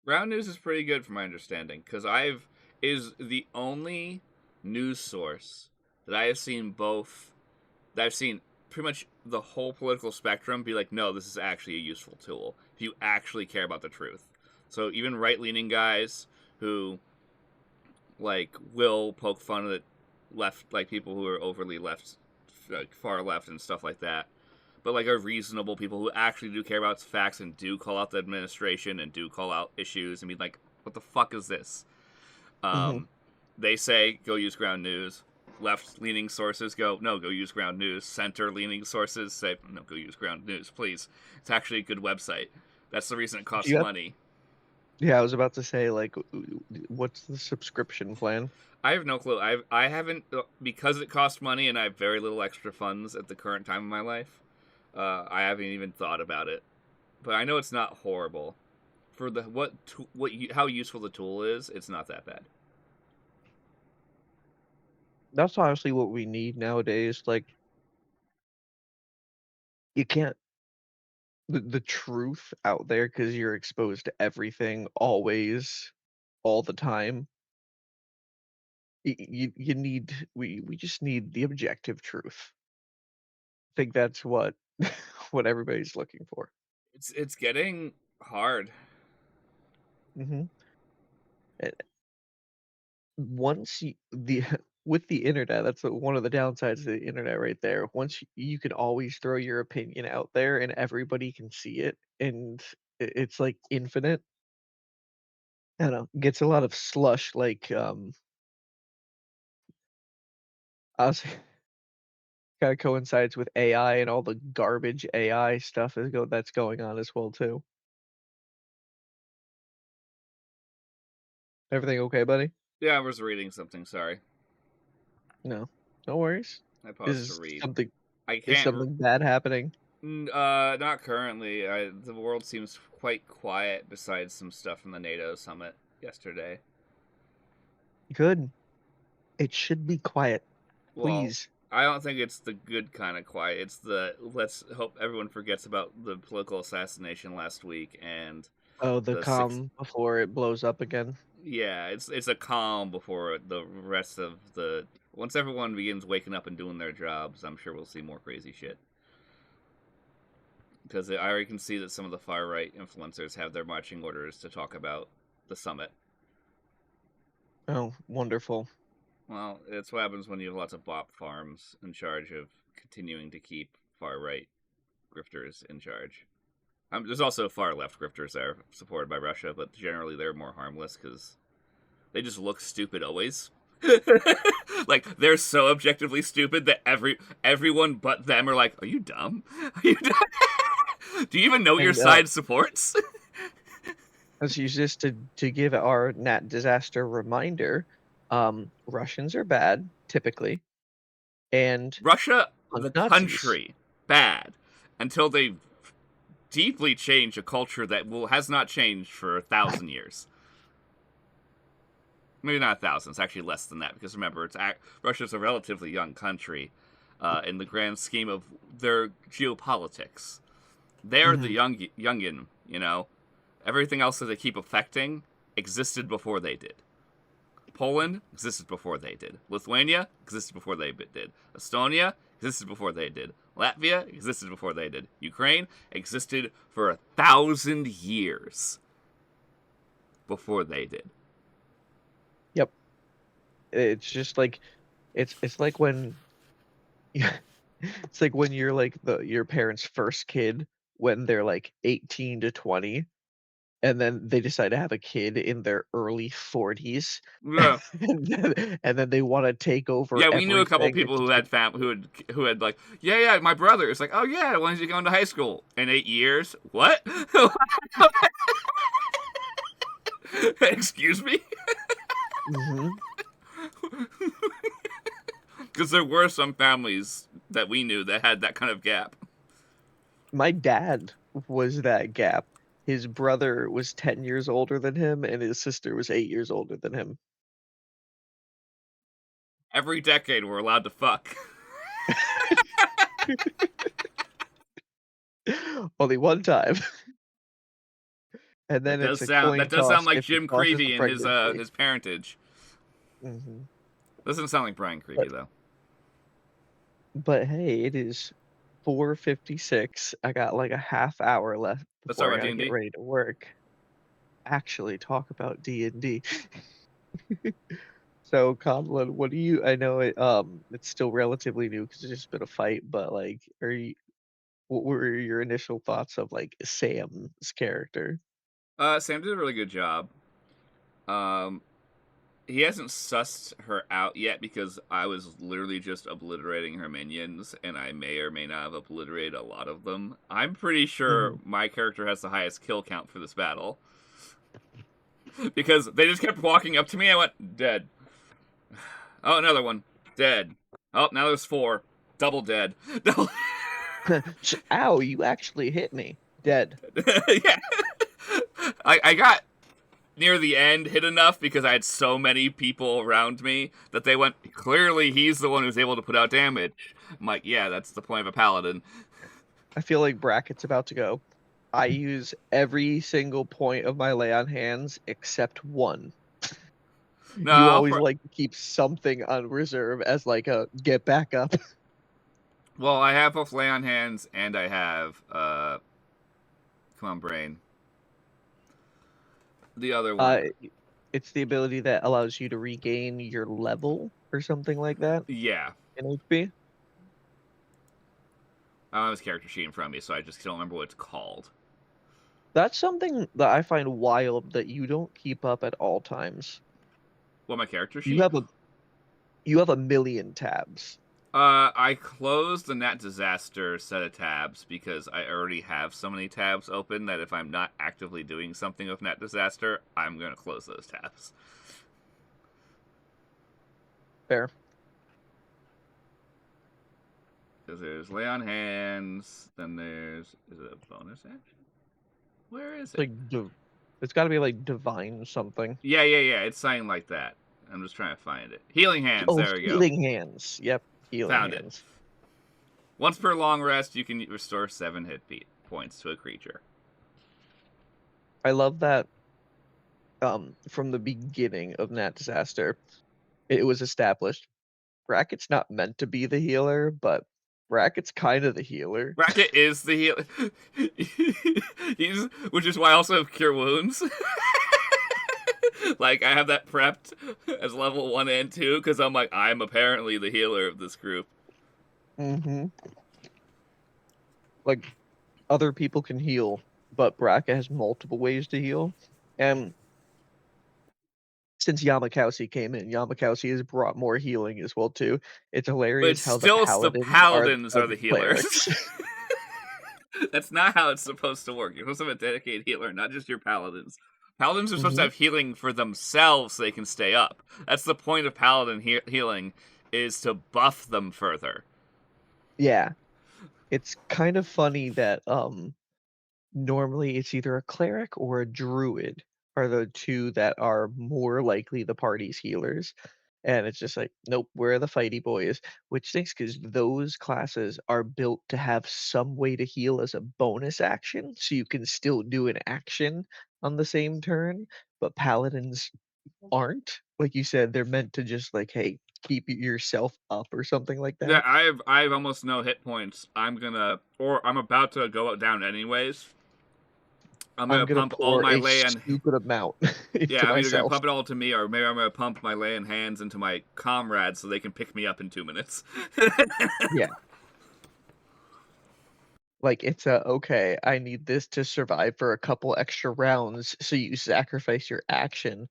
Ground news is pretty good from my understanding because I've is the only news source that I have seen both that I've seen pretty much the whole political spectrum be like, no, this is actually a useful tool if you actually care about the truth. So even right leaning guys who like will poke fun at left, like people who are overly left, like far left and stuff like that, but like are reasonable people who actually do care about facts and do call out the administration and do call out issues and be like, what the fuck is this? Hmm. Um, they say go use ground news. Left leaning sources go, no, go use ground news. Center leaning sources say, no, go use ground news, please. It's actually a good website. That's the reason it Do costs you have? money. Yeah, I was about to say, like, what's the subscription plan? I have no clue. I haven't because it costs money and I have very little extra funds at the current time of my life. I haven't even thought about it, but I know it's not horrible for the how useful the tool is. It's not that bad. That's honestly what we need nowadays. Like, you can't the truth out there because you're exposed to everything always, all the time. You need we just need the objective truth. I think that's what what everybody's looking for. It's getting hard. Hmm. Once the with the internet, that's one of the downsides of the internet right there. Once you can always throw your opinion out there and everybody can see it, and it's like infinite. I don't know, gets a lot of slush. Like honestly, kind of coincides with AI and all the garbage AI stuff that's going on as well too. Everything okay, buddy? Yeah, I was reading something. Sorry, No, no worries. I paused to Is read. something I is can't. something bad happening? Not currently. The world seems quite quiet besides some stuff from the NATO summit yesterday. Good. It should be quiet, Well, please. I don't think it's the good kind of quiet. It's the let's hope everyone forgets about the political assassination last week and Oh, the the six. calm before it blows up again. Yeah, it's a calm before the rest of the. Once everyone begins waking up and doing their jobs, I'm sure we'll see more crazy shit. Because I already can see that some of the far right influencers have their marching orders to talk about the summit. Oh, wonderful. Well, it's what happens when you have lots of bop farms in charge of continuing to keep far right grifters in charge. There's also far left grifters that are supported by Russia, but generally they're more harmless because they just look stupid always. Like they're so objectively stupid that everyone but them are like, "Are you dumb? Are you dumb? Do you even know what your And side supports?" as you just to give our Nat Disaster reminder, Russians are bad typically, and Russia, on the the Nazis. country, bad until they deeply change a culture that has not changed for 1,000 years. Maybe not 1,000. It's actually less than that because remember, Russia's a relatively young country in the grand scheme of their geopolitics. They're the Mhm. youngin. You know, everything else that they keep affecting existed before they did. Poland existed before they did. Lithuania existed before they did. Estonia existed before they did. Latvia existed before they did. Ukraine existed for 1,000 years before they did. Yep. It's just like it's like when it's like when you're like your parents' first kid when they're like 18 to 20 and then they decide to have a kid in their early 40s Yeah, and then they want to take over yeah. We knew a couple everything. people It's who just like had who had like, yeah. My brother. It's like, oh yeah, when is he going to high school? In 8 years? What? Excuse me? mhm. Because there were some families that we knew that had that kind of gap. My dad was that gap. His brother was 10 years older than him and his sister was 8 years older than him. Every decade, we're allowed to fuck. Only one time. And then it's a That coin does sound toss like if it Jim causes a Creevy and pregnancy. his parentage. Mhm. Doesn't sound like Bryan But Creevy though. but hey, it is 4:56. I got like a half hour left Let's talk before I about D gotta and get D. ready to work. Actually talk about D&D. So, Conlan, what do you I know it's still relatively new because it's just been a fight, but like what were your initial thoughts of like Sam's character? Sam did a really good job. Um, he hasn't sussed her out yet because I was literally just obliterating her minions, and I may or may not have obliterated a lot of them. I'm pretty sure Mhm. my character has the highest kill count for this battle because they just kept walking up to me. I went dead. Oh, another one dead. Oh, now there's four. Double dead. Double. Ow, you actually hit me. Dead. Yeah. I got near the end hit enough because I had so many people around me that they went, clearly he's the one who's able to put out damage. I'm like, yeah, that's the point of a paladin. I feel like bracket's about to go. I use every single point of my lay on hands except one. No, You always like to keep something on reserve as like a get back up. well, I have both lay on hands and I have, come on, brain. The other one. Uh, it's the ability that allows you to regain your level or something like that Yeah. in HP. I don't have his character sheet in front of me, so I just don't remember what it's called. That's something that I find wild that you don't keep up at all times. What, my character You sheet? have a you have a million tabs. I closed the Nat Disaster set of tabs because I already have so many tabs open that if I'm not actively doing something with Nat Disaster, I'm going to close those tabs. Fair. Because there's Lay on Hands, then is it a bonus action? Where is It's it? like it's got to be like divine something. Yeah, it's something like that. I'm just trying to find it. Healing Hands, Oh, there we go. healing hands. Yep, healing Found it. hands. Once per long rest, you can restore 7 hit points to a creature. I love that from the beginning of Nat Disaster, it was established Bracket's not meant to be the healer, but Bracket's kind of the healer. Bracket is the heal. Which is why I also have Cure Wounds. Like I have that prepped as level 1 and 2 because I'm like I'm apparently the healer of this group. Mm-hmm. Like other people can heal, but Braca has multiple ways to heal. And since Yamakowski came in, Yamakowski has brought more healing as well too. It's But hilarious it's how the still the paladins paladins are are the the healers. clerics. That's not how it's supposed to work. You're supposed to have a dedicated healer, not just your paladins. Paladins are supposed to Hmm. have healing for themselves so they can stay up. That's the point of paladin healing, is to buff them further. Yeah, it's kind of funny that normally it's either a cleric or a druid are the two that are more likely the party's healers. And it's just like, nope, we're the fighty boys, which stinks because those classes are built to have some way to heal as a bonus action, so you can still do an action on the same turn. But paladins aren't. Like you said, they're meant to just like, hey, keep yourself up or something like Yeah, that. I have almost no hit points. I'm about to go down anyways. I'm I'm gonna gonna pump all pour my a lay and stupid amount yeah, into I'm either gonna myself. pump it all to me, or maybe I'm gonna pump my lay and hands into my comrades so they can pick me up in 2 minutes. Yeah. Like, it's a, "Okay, I need this to survive for a couple extra rounds," so you sacrifice your action,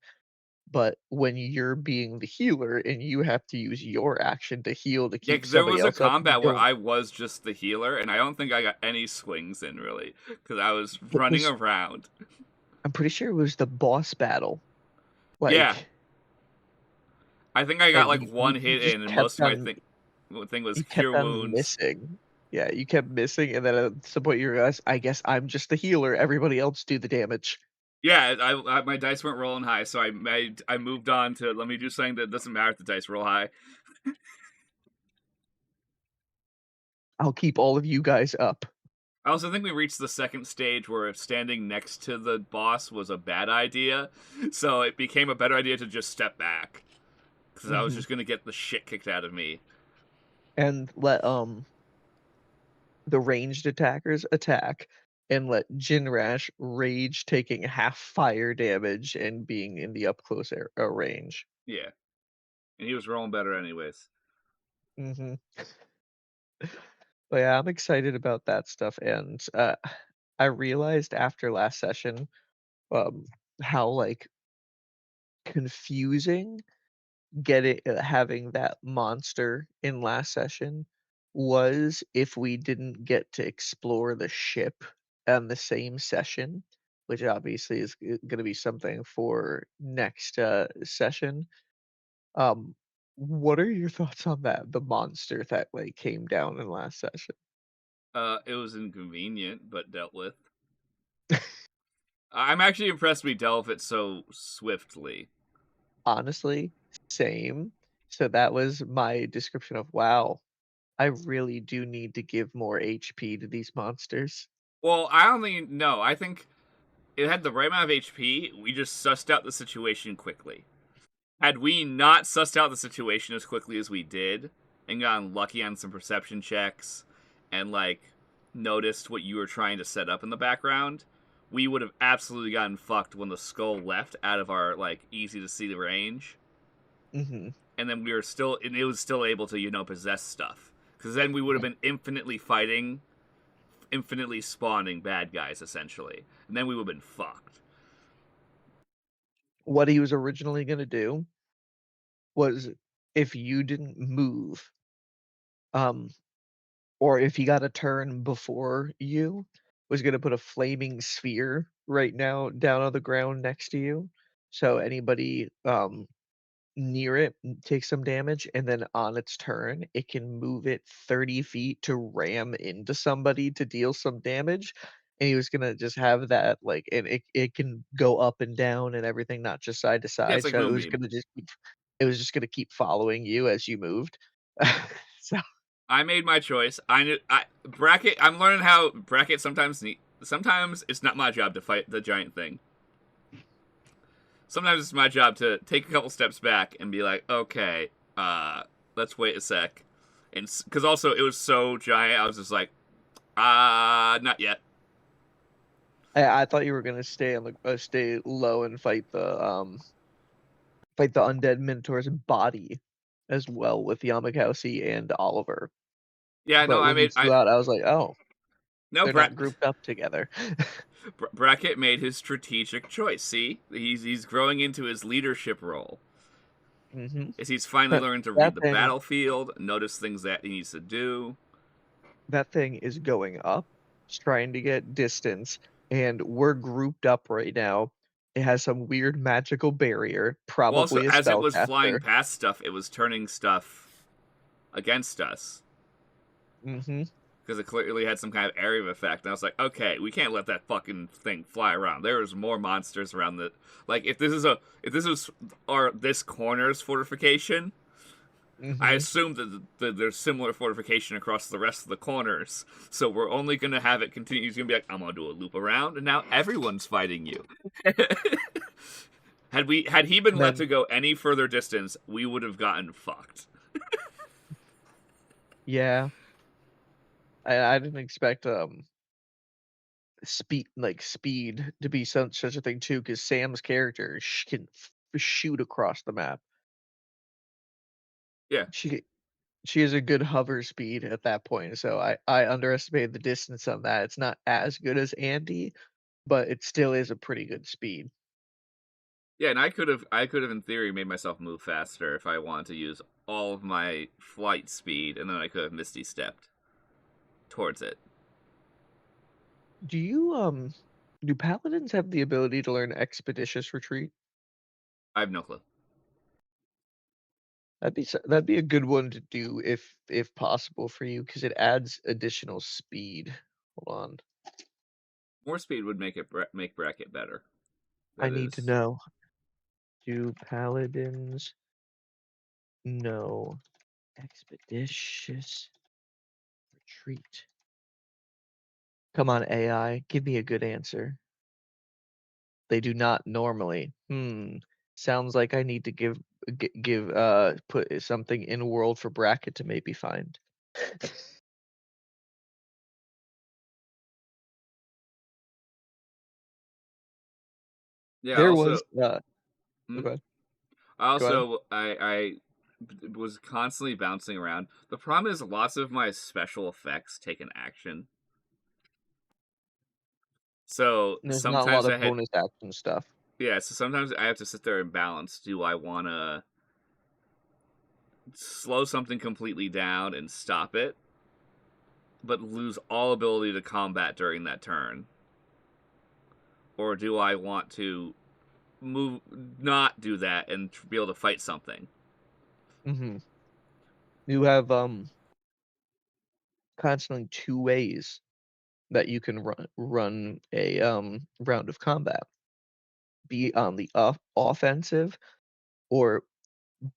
but when you're being the healer and you have to use your action to heal to Yeah, keep 'cause there somebody was a else up, you combat where don't I was just the healer, and I don't think I got any swings in really, because I was it running was around. I'm pretty sure it was the boss battle, Yeah, like I think I got like you one you hit just in, and kept most of my on thing was you kept cure on wounds. missing. Yeah, you kept missing, and then at some point you realize, "I guess I'm just the healer, everybody else do the damage." Yeah, my dice weren't rolling high, so I moved on to let me do something that doesn't matter if the dice roll high. I'll keep all of you guys up. I also think we reached the second stage where standing next to the boss was a bad idea, so it became a better idea to just step back because I was Mhm. just gonna get the shit kicked out of me. And let, the ranged attackers attack, and let Jinrash rage taking half fire damage and being in the up close range. Yeah, and he was rolling better anyways. Mhm. But yeah, I'm excited about that stuff, and, I realized after last session, um, how, like, confusing having that monster in last session was if we didn't get to explore the ship on the same session, which obviously is gonna be something for next, session. Um, what are your thoughts on that? The monster that, like, came down in last session? It was inconvenient, but dealt with. I'm actually impressed we dealt with it so swiftly. Honestly, same. So that was my description of, "Wow, I really do need to give more HP to these monsters." Well, I don't think no. I think it had the right amount of HP. We just sussed out the situation quickly. Had we not sussed out the situation as quickly as we did and gotten lucky on some perception checks and like noticed what you were trying to set up in the background, we would have absolutely gotten fucked when the skull left out of our like easy to see the range. Mhm. And then we were still and it was still able to, possess stuff. Because then we would have been infinitely fighting, infinitely spawning bad guys essentially. And then we would have been fucked. What he was originally gonna do was if you didn't move, um, or if he got a turn before you, was gonna put a flaming sphere right now down on the ground next to you. So anybody, near it takes some damage, and then on its turn, it can move it 30 feet to ram into somebody to deal some damage, and he was gonna just have that, like and it can go up and down and everything, not just side to Yeah, it's side, like so Moonbeam. it was just gonna keep following you as you moved. So I made my choice. I knew I bracket. I'm learning how bracket sometimes need. Sometimes it's not my job to fight the giant thing. Sometimes it's my job to take a couple steps back and be like, okay, let's wait a sec, and because also it was so giant, I was just like, not yet. I thought you were gonna stay low and fight the undead Minotaur's body as well with Yamakasi and Oliver. Yeah, no, But I when you made flew I out, I was like, "Oh, no they're not grouped up together." Brackett made his strategic choice. See, he's growing into his leadership role. Mhm. As he's finally That learning to read that the thing battlefield, notice things that he needs to do. that thing is going up, it's trying to get distance, and we're grouped up right now. It has some weird magical barrier, Well, also probably a as it was flying spellcaster. past stuff, it was turning stuff against us Mhm. because it clearly had some kind of area of effect. And I was like, okay, we can't let that fucking thing fly around. There's more monsters around the like. If this is our this corner's fortification, I Mhm. assume that there's similar fortification across the rest of the corners. So we're only gonna have it continue. He's gonna be like, I'm gonna do a loop around, and now everyone's fighting you. Had he been And let then to go any further distance, we would have gotten fucked. yeah, I didn't expect, speed to be such a thing too, because Sam's character can shoot across the map. Yeah, She she has a good hover speed at that point, so I underestimated the distance on that. It's not as good as Andy, but it still is a pretty good speed. yeah, and I could have in theory made myself move faster if I wanted to use all of my flight speed, and then I could have misty stepped towards it. Do you do paladins have the ability to learn expeditious retreat? I have no clue. That'd be a good one to do if possible for you because it adds additional speed. Hold on. More speed would make make bracket better. I That need to is, know. Do paladins know expeditious retreat? Come on, AI, give me a good answer. They do not normally. Sounds like I need to give put something in world for bracket to maybe find. yeah. There Also, was hmm? okay, go ahead. Also, I was constantly bouncing around. The problem is lots of my special effects take an action. So There's not a lot sometimes I of had bonus action stuff. yeah. So sometimes I have to sit there and balance. Do I want to slow something completely down and stop it, but lose all ability to combat during that turn, or do I want to move, not do that, and be able to fight something? Mhm. You have constantly two ways that you can run a round of combat. Be on the offensive or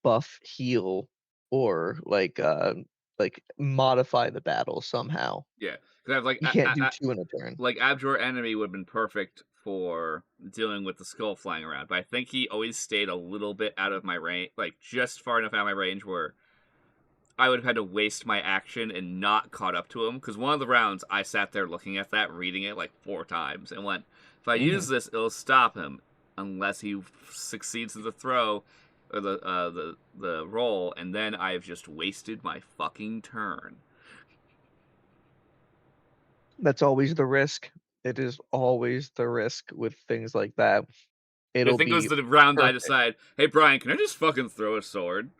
buff heal or like modify the battle somehow. Yeah, because I have You can't do two in a turn. like Abjure Enemy would have been perfect for dealing with the skull flying around, but I think he always stayed a little bit out of my range, like just far enough out of my range where I would have had to waste my action and not caught up to him. Because one of the rounds, I sat there looking at that, reading it like 4 times, and went, if I use Mhm. this, it'll stop him unless he succeeds in the throw or the roll, and then I've just wasted my fucking turn. That's always the risk. It is always the risk with things like that. I It'll think it was be the round I perfect. decided, hey Bryan, can I just fucking throw a sword?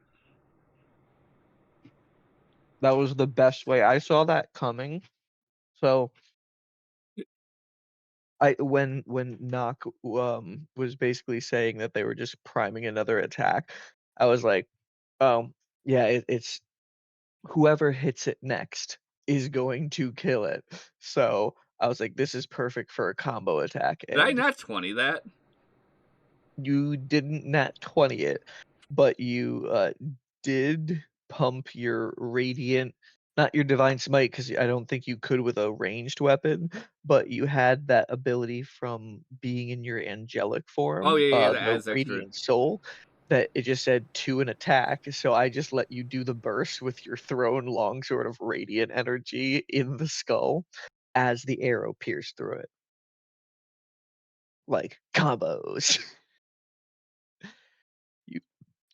That was the best way. I saw that coming. So I when Nock was basically saying that they were just priming another attack, I was like, oh yeah, it's whoever hits it next is going to kill it. So I was like, this is perfect for a combo attack, Did I and not 20 that? you didn't nat 20 it, but you did pump your radiant, not your divine smite, because I don't think you could with a ranged weapon, but you had that ability from being in your angelic Oh form, yeah, yeah, that the adds extra. radiant soul, that it just said two an attack. So I just let you do the burst with your thrown long sword of radiant energy in the skull as the arrow pierced through it. like combos. You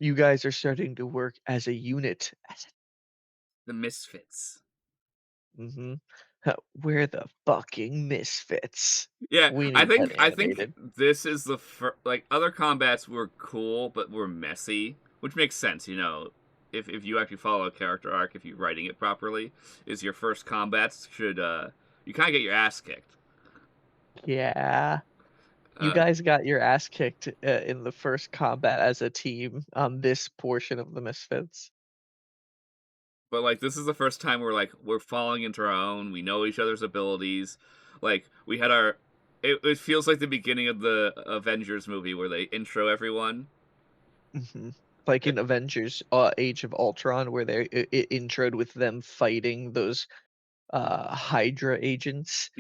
you guys are starting to work as a unit. The Misfits. Mhm. We're the fucking misfits. Yeah, We I need that think I think animated. this is the like other combats were cool but were messy, which makes sense, you know. If you actually follow a character arc, if you're writing it properly, is your first combats should you kind of get your ass kicked. Yeah. You Uh, guys got your ass kicked, in the first combat as a team on this portion of the Misfits. but like this is the first time we're falling into our own. We know each other's abilities. Like we had our it feels like the beginning of the Avengers movie where they intro everyone. Mhm. Like Eh, in Avengers, Age of Ultron, where they introed with them fighting those, Hydra agents,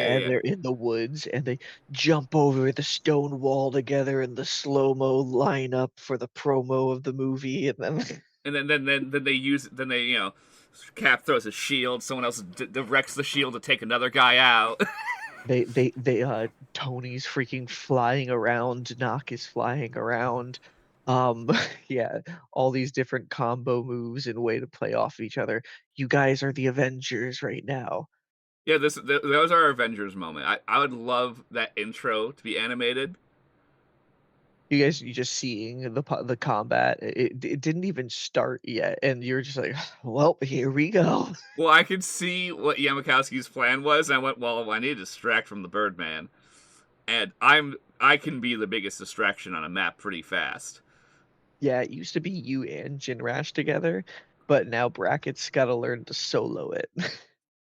and yeah. they're in the woods, and they jump over the stone wall together in the slow-mo lineup for the promo of the movie, and then And then they use then they Cap throws a shield, someone else directs the shield to take another guy out. Tony's freaking flying around, Nock is flying around. Yeah, all these different combo moves and way to play off each other. You guys are the Avengers right now. Yeah, that was our Avengers moment. I would love that intro to be animated. You just seeing the combat, it didn't even start yet, and you're just like, "Well, here we go." Well, I could see what Yamakowski's plan was, and I went, well, I need to distract from the Birdman, and I can be the biggest distraction on a map pretty fast. Yeah, it used to be you and Jinrash together, but now Brackett's gotta learn to solo it.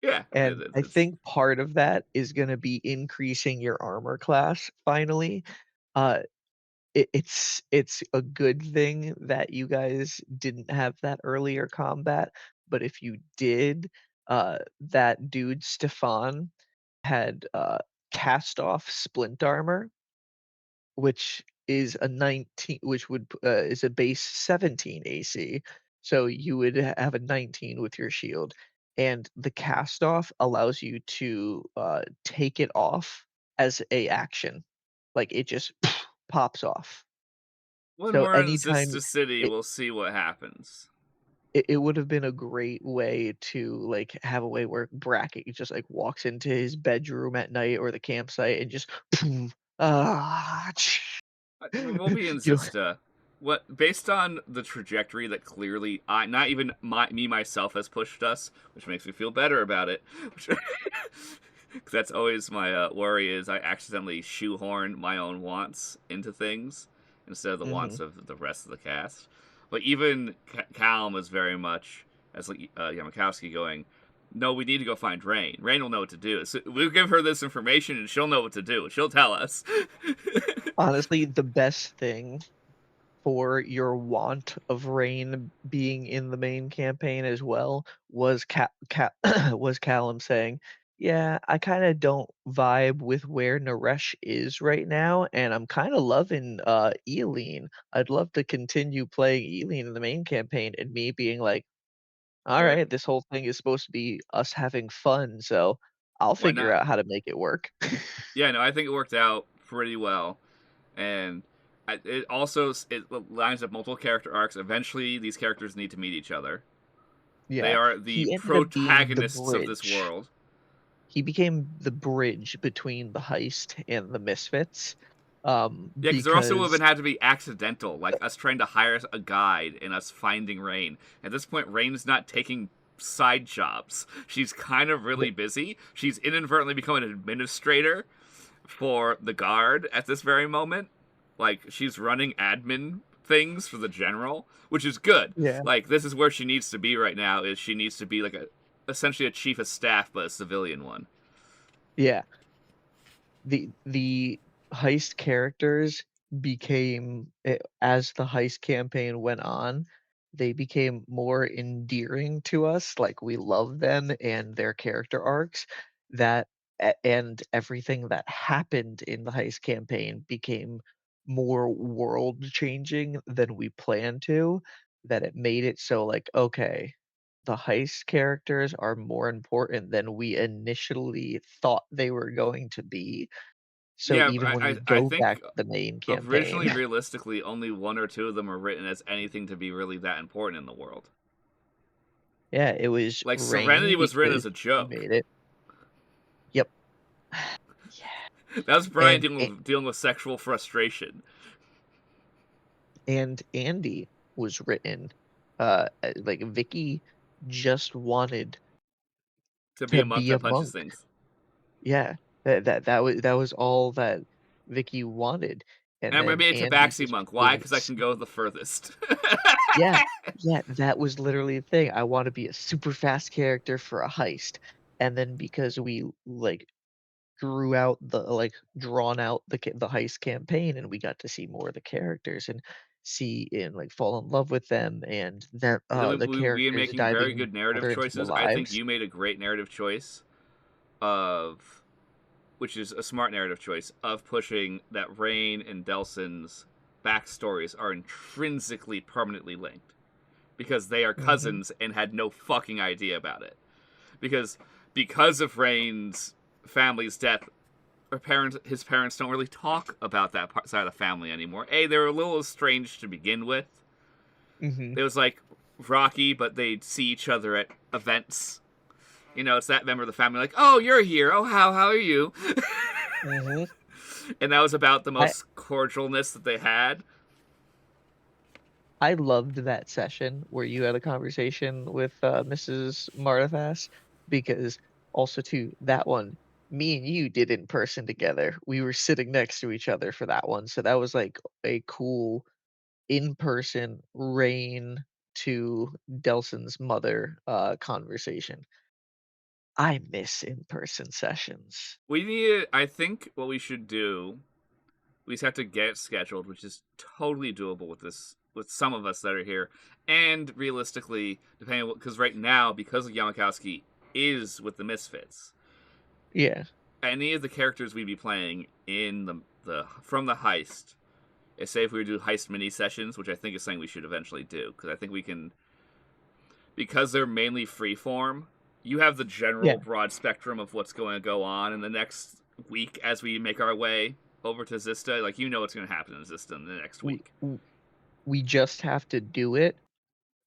Yeah, And I it's think part of that is gonna be increasing your armor class finally. Uh, it's a good thing that you guys didn't have that earlier combat, but if you did, that dude Stefan had, cast off splint armor, which is a 19 which would is a base 17 AC. So you would have a 19 with your shield, and the cast off allows you to, take it off as a action. Like, it just pops off. when So we're in anytime Zista City, it we'll see what happens. it would have been a great way to, like, have a way where Bracket just, like, walks into his bedroom at night or the campsite and just, ah, We'll be in you know, Zista. What based on the trajectory that clearly I not even me myself has pushed us, which makes me feel better about it. That's always my worry is I accidentally shoehorn my own wants into things instead of the wants mhm. of the rest of the cast. But even Calm is very much as like Yamakowski going, no, we need to go find Rain. Rain will know what to do. So we'll give her this information and she'll know what to do. She'll tell us. Honestly, the best thing for your want of rain being in the main campaign as well was was Callum saying, "Yeah, I kinda don't vibe with where Naresh is right now, and I'm kinda loving, Eileen. I'd love to continue playing Eileen in the main campaign," and me being like, Yeah, "Alright, this whole thing is supposed to be us having fun, so I'll why figure not? out how to make it work." Yeah, no, I think it worked out pretty well, and it also it lines up multiple character arcs. Eventually, these characters need to meet each other. They Yeah, are the he ended up being the protagonists of this bridge. world. He became the bridge between the heist and the Misfits, Yeah, because there also because even had to be accidental, like us trying to hire a guide and us finding Rain. At this point, Rain's not taking side jobs. She's kind of the really busy. She's inadvertently become an administrator for the guard at this very moment. Like she's running admin things for the general, which is good. yeah, Like this is where she needs to be right now. Is she needs to be like a essentially a chief of staff, but a civilian one. yeah. The heist characters became as the heist campaign went on, they became more endearing to us, like, we love them and their character arcs, that and everything that happened in the heist campaign became more world changing than we planned to, that it made it so, like, okay, the heist characters are more important than we initially thought they were going to be. So Yeah, even when I we I go back think to the main campaign, originally, realistically, only one or two of them are written as anything to be really that important in the world. yeah, it was Like Rain Serenity was written because as a he joke. made it. Yep. That was Yeah. Bryan dealing with sexual frustration And Andy was written, like, Vicky just wanted to be to a monk be a that punches monk. things. Yeah, that was all that Vicky wanted, And and I'm gonna then be a Andy tabaxi just monk. Why? went Because I can go the furthest. yeah, yeah, that was literally the thing, I wanna be a super fast character for a heist, and then because we, like, drew out drawn out the heist campaign, and we got to see more of the characters and see and, like, fall in love with them, and that, And then the we characters making very diving good narrative further into their choices. I think lives. you made a great narrative choice of, which is a smart narrative choice of pushing that Rain and Delson's backstories are intrinsically permanently linked because they are Mhm, cousins and had no fucking idea about it. Because of Rain's family's death, his parents don't really talk about that side of the family anymore. They're a little estranged to begin with. mhm, It was like Rocky, but they'd see each other at events. It's that member of the family, like, oh, you're here. Oh, how are you? mhm. And that was about the I most cordialness that they had. I loved that session where you had a conversation with, Mrs. Marthas, because also too, that one, me and you did in person together. We were sitting next to each other for that one, so that was, like, a cool in-person Rain to Delson's mother, conversation. I miss in-person sessions. I think what we should do, we just have to get it scheduled, which is totally doable with some of us that are here. And realistically, depending because right now, because Yamakowski is with the Misfits, Yeah. any of the characters we'd be playing in the from the heist, say if we do heist mini sessions, which I think is something we should eventually do, because I think we can, because they're mainly freeform. You have the Yeah. general broad spectrum of what's going to go on in the next week as we make our way over to Zista. Like, what's going to happen in Zista in the next W week. w we just have to do it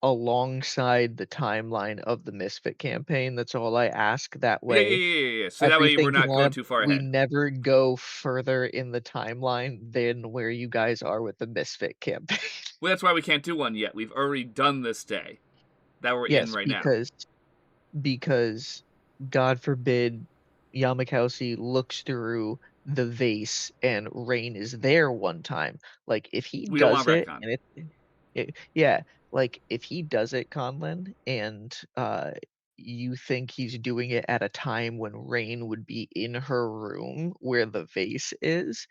alongside the timeline of the Misfit campaign, that's all I ask, that Yeah, yeah, way yeah, yeah, yeah. So that way we're everything can not line going up. too far We ahead. never go further in the timeline than where you guys are with the Misfit campaign. Well, that's why we can't do one yet. We've already done this day that we're in Yes, right now. because God forbid Yamakasi looks through the vase and Rain is there one time. Like, if he We don't want does it retcon. and yeah, like, if he does it, Conlan, and, you think he's doing it at a time when Rain would be in her room where the vase is,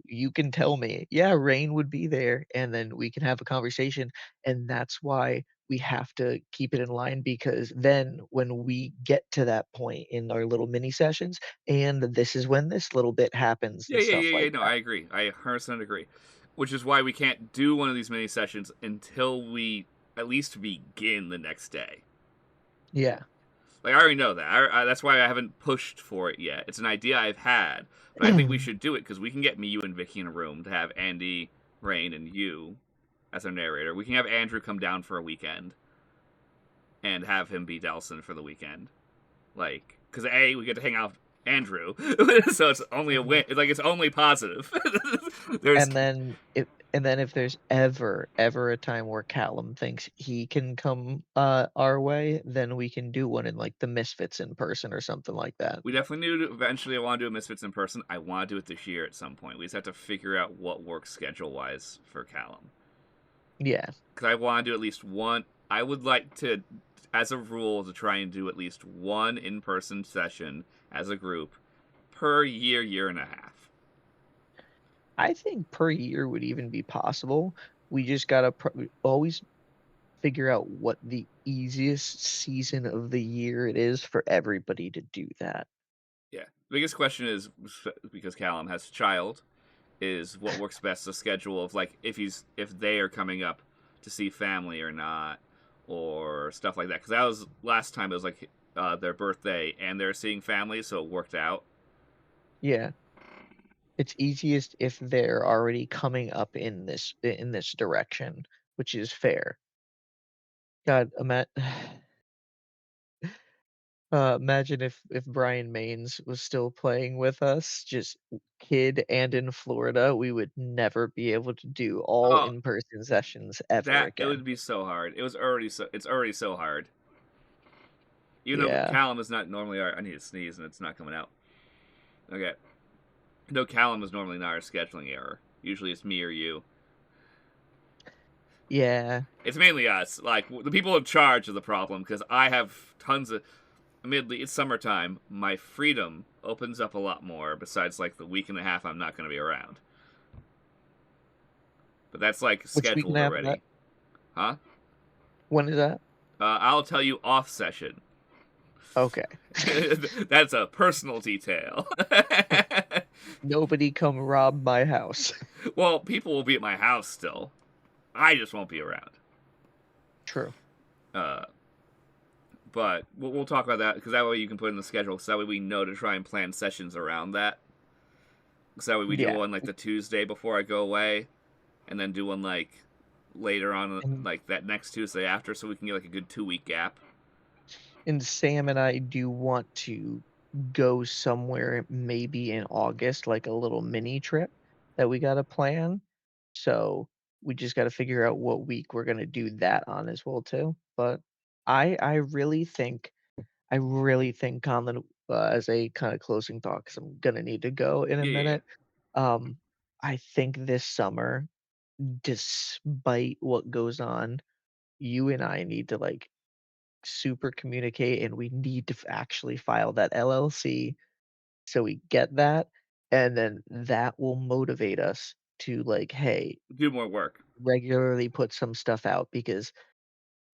you can tell me, "Yeah, Rain would be there," and then we can have a conversation, and that's why we have to keep it in line because then when we get to that point in our little mini sessions, and this is when this little bit happens Yeah, and yeah, stuff yeah, yeah. like No, that. I agree. I 100% agree. Which is why we can't do one of these mini sessions until we at least begin the next day. Yeah. Like, I already know that. That's why I haven't pushed for it yet. It's an idea I've had, but I think we should do it because we can get me, you, and Vicky in a room to have Andy, Rain, and you as our narrator. We can have Andrew come down for a weekend and have him be Delson for the weekend. Like, because we get to hang out with Andrew, so it's only a Mhm. win. Like, it's only positive. There's And then if there's ever a time where Callum thinks he can come, our way, then we can do one in, like, the Misfits in person or something like that. We definitely need to eventually. I want to do a Misfits in person. I want to do it this year at some point. We just have to figure out what works schedule wise for Callum. Yeah. Because I want to do at least one. I would like to, as a rule, to try and do at least one in person session as a group per year, year and a half. I think per year would even be possible. We just gotta always figure out what the easiest season of the year it is for everybody to do that. Yeah. The biggest question is, because Callum has a child, is what works best the schedule of, like, if they are coming up to see family or not, or stuff like that. Because that was last time. It was like their birthday and they're seeing family, so it worked out. Yeah. It's easiest if they're already coming up in this direction, which is fair. God, imagine if Brian Maines was still playing with us, just kid and in Florida, we would never be able to do all Oh, in-person sessions ever that it again. would be so hard. It's already so hard. Even though Yeah, Callum is not normally our, I need to sneeze and it's not coming out. Okay. No, Callum is normally not our scheduling error. Usually it's me or you. yeah, It's mainly us. Like the people in charge of the problem because I have tons of. Admittedly, it's summertime. My freedom opens up a lot more. Besides, like the week and a half, I'm not going to be around. But that's like which week and scheduled a half is that? already, huh? When is that? I'll tell you off session. Okay. That's a personal detail. Nobody come rob my house. Well, people will be at my house still. I just won't be around. True. Uh, but we'll talk about that because that way you can put in the schedule. So that way we know to try and plan sessions around that. So that way we do Yeah, one like the Tuesday before I go away, and then do one like later on, and like that next Tuesday after, so we can get like a good 2 week gap. and Sam and I do want to go somewhere maybe in August, like a little mini trip that we gotta plan. So we just gotta figure out what week we're gonna do that on as well too. But I really think Conlon, as a kind of closing thought, because I'm gonna need to go in a Yeah, yeah, yeah. minute. Um, I think this summer, despite what goes on, you and I need to like super communicate and we need to actually file that LLC so we get that. And then that will motivate us to like, hey, Do more work. regularly put some stuff out because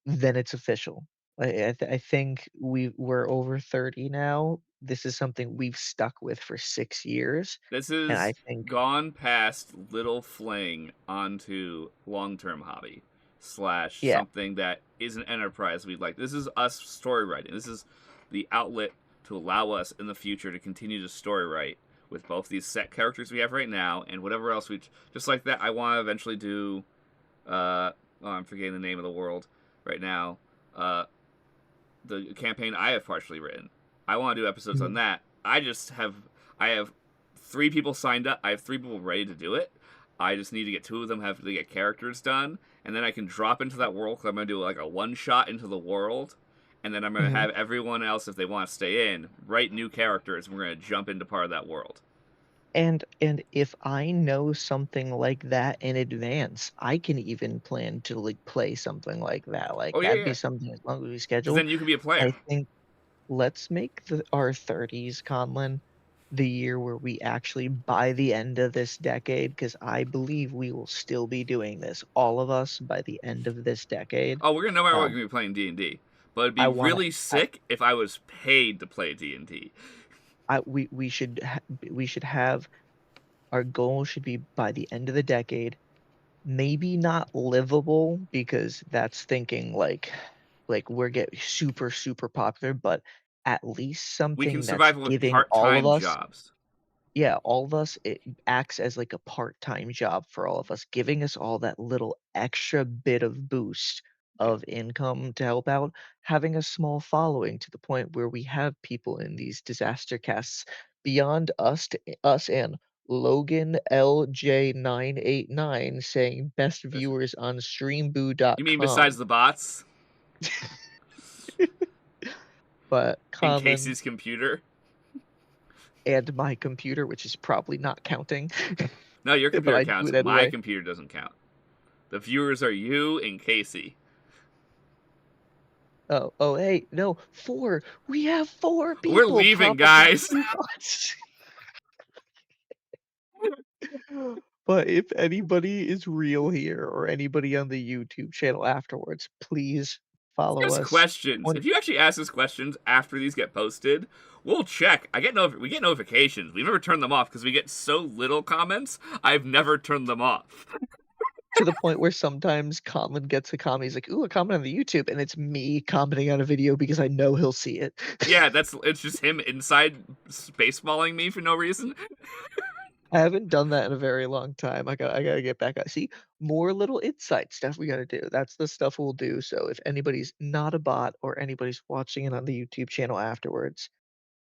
then it's official. I think we're over 30 now. This is something we've stuck with for 6 years. This And I is think, gone past little fling onto long term hobby slash yeah, something that is an enterprise we'd like. This is us story writing. This is the outlet to allow us in the future to continue to story write with both these set characters we have right now and whatever else we just like that. I want to eventually do. Oh, I'm forgetting the name of the world right now. Uh, the campaign I have partially written. I want to do episodes on mhm, that. I have 3 people signed up. I have 3 people ready to do it. I just need to get 2 of them have to get characters done, and then I can drop into that world. Cause I'm gonna do like a one shot into the world, and then I'm gonna mhm. have everyone else, if they want to stay in, write new characters. And we're gonna jump into part of that world. And if I know something like that in advance, I can even plan to like play something like that. Like Oh yeah, that'd be yeah. something as long as we Because schedule. then you can be a player. I think let's make our 30s, Conlon, the year where we actually, by the end of this decade, because I believe we will still be doing this, all of us by the end of this decade. Oh, we're gonna no matter what, we're Um, gonna be playing D&D. But it'd be I want really to. sick if I was paid to play D&D. We should have our goal should be by the end of the decade. Maybe not livable because that's thinking like we're get super super popular, but at least We can something that's survive with giving all of part-time us, jobs. yeah, all of us, it acts as like a part-time job for all of us, giving us all that little extra bit of boost Yeah. of income to help out, having a small following to the point where we have people in these disaster casts beyond us and Logan LJ989 saying best viewers on You mean besides streamboo.com. the bots But in Conlon Casey's computer? and my computer, which is probably not counting, No, your but computer I do counts. it My anyway. computer doesn't count. The viewers are you and Casey. Oh, oh, hey, no, 4. We have 4 We're people, leaving, probably guys. 2 bots. But if anybody is real here or anybody on the YouTube channel afterwards, please Give follow us us questions. on If you actually ask us questions after these get posted, we'll check. We get notifications. We never turn them off because we get so little comments. I've never turned them off. to the point where sometimes Conlon gets a comment, he's like, "Ooh, a comment on the YouTube," and it's me commenting on a video because I know he'll see it. Yeah, it's just him inside spaceballing me for no reason. I haven't done that in a very long time. I gotta get back see, more little insight stuff we gotta do. That's the stuff we'll do, so if anybody's not a bot or anybody's watching it on the YouTube channel afterwards,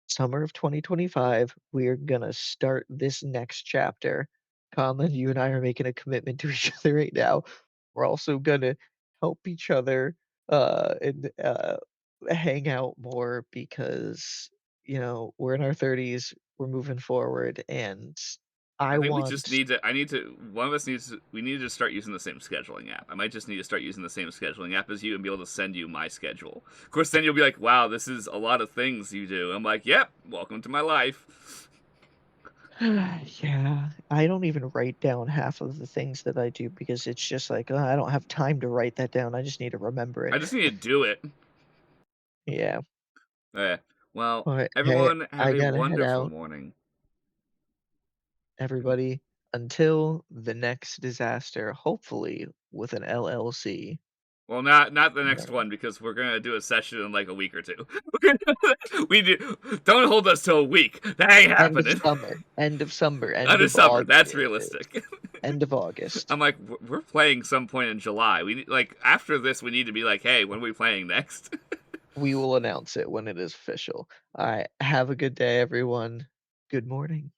summer of 2025, we're gonna start this next chapter. Conlan, you and I are making a commitment to each other right now. We're also gonna help each other, and hang out more because, we're in our 30s, we're moving forward, and I I think we just want need to. I need to. One of us needs to. We need to start using the same scheduling app. I might just need to start using the same scheduling app as you and be able to send you my schedule. Of course, then you'll be like, "Wow, this is a lot of things you do." I'm like, "Yep, welcome to my life." yeah, I don't even write down half of the things that I do because it's just like, I don't have time to write that down, I just need to remember I it. just need to do it. Yeah. Eh. Well, Alright, hey, everyone, have I a gotta head wonderful out, morning. everybody. Until the next disaster, hopefully with an LLC. Well, not the next No. one because we're gonna do a session in like a week or two. We do. Don't hold us to a week. That ain't End of happening. summer, end of summer, end Under of summer, August, that's realistic. end of August. I'm like, we're playing some point in July. We need, like after this, we need to be like, hey, when are we playing next? We will announce it when it is official. Alright, have a good day, everyone. Good morning.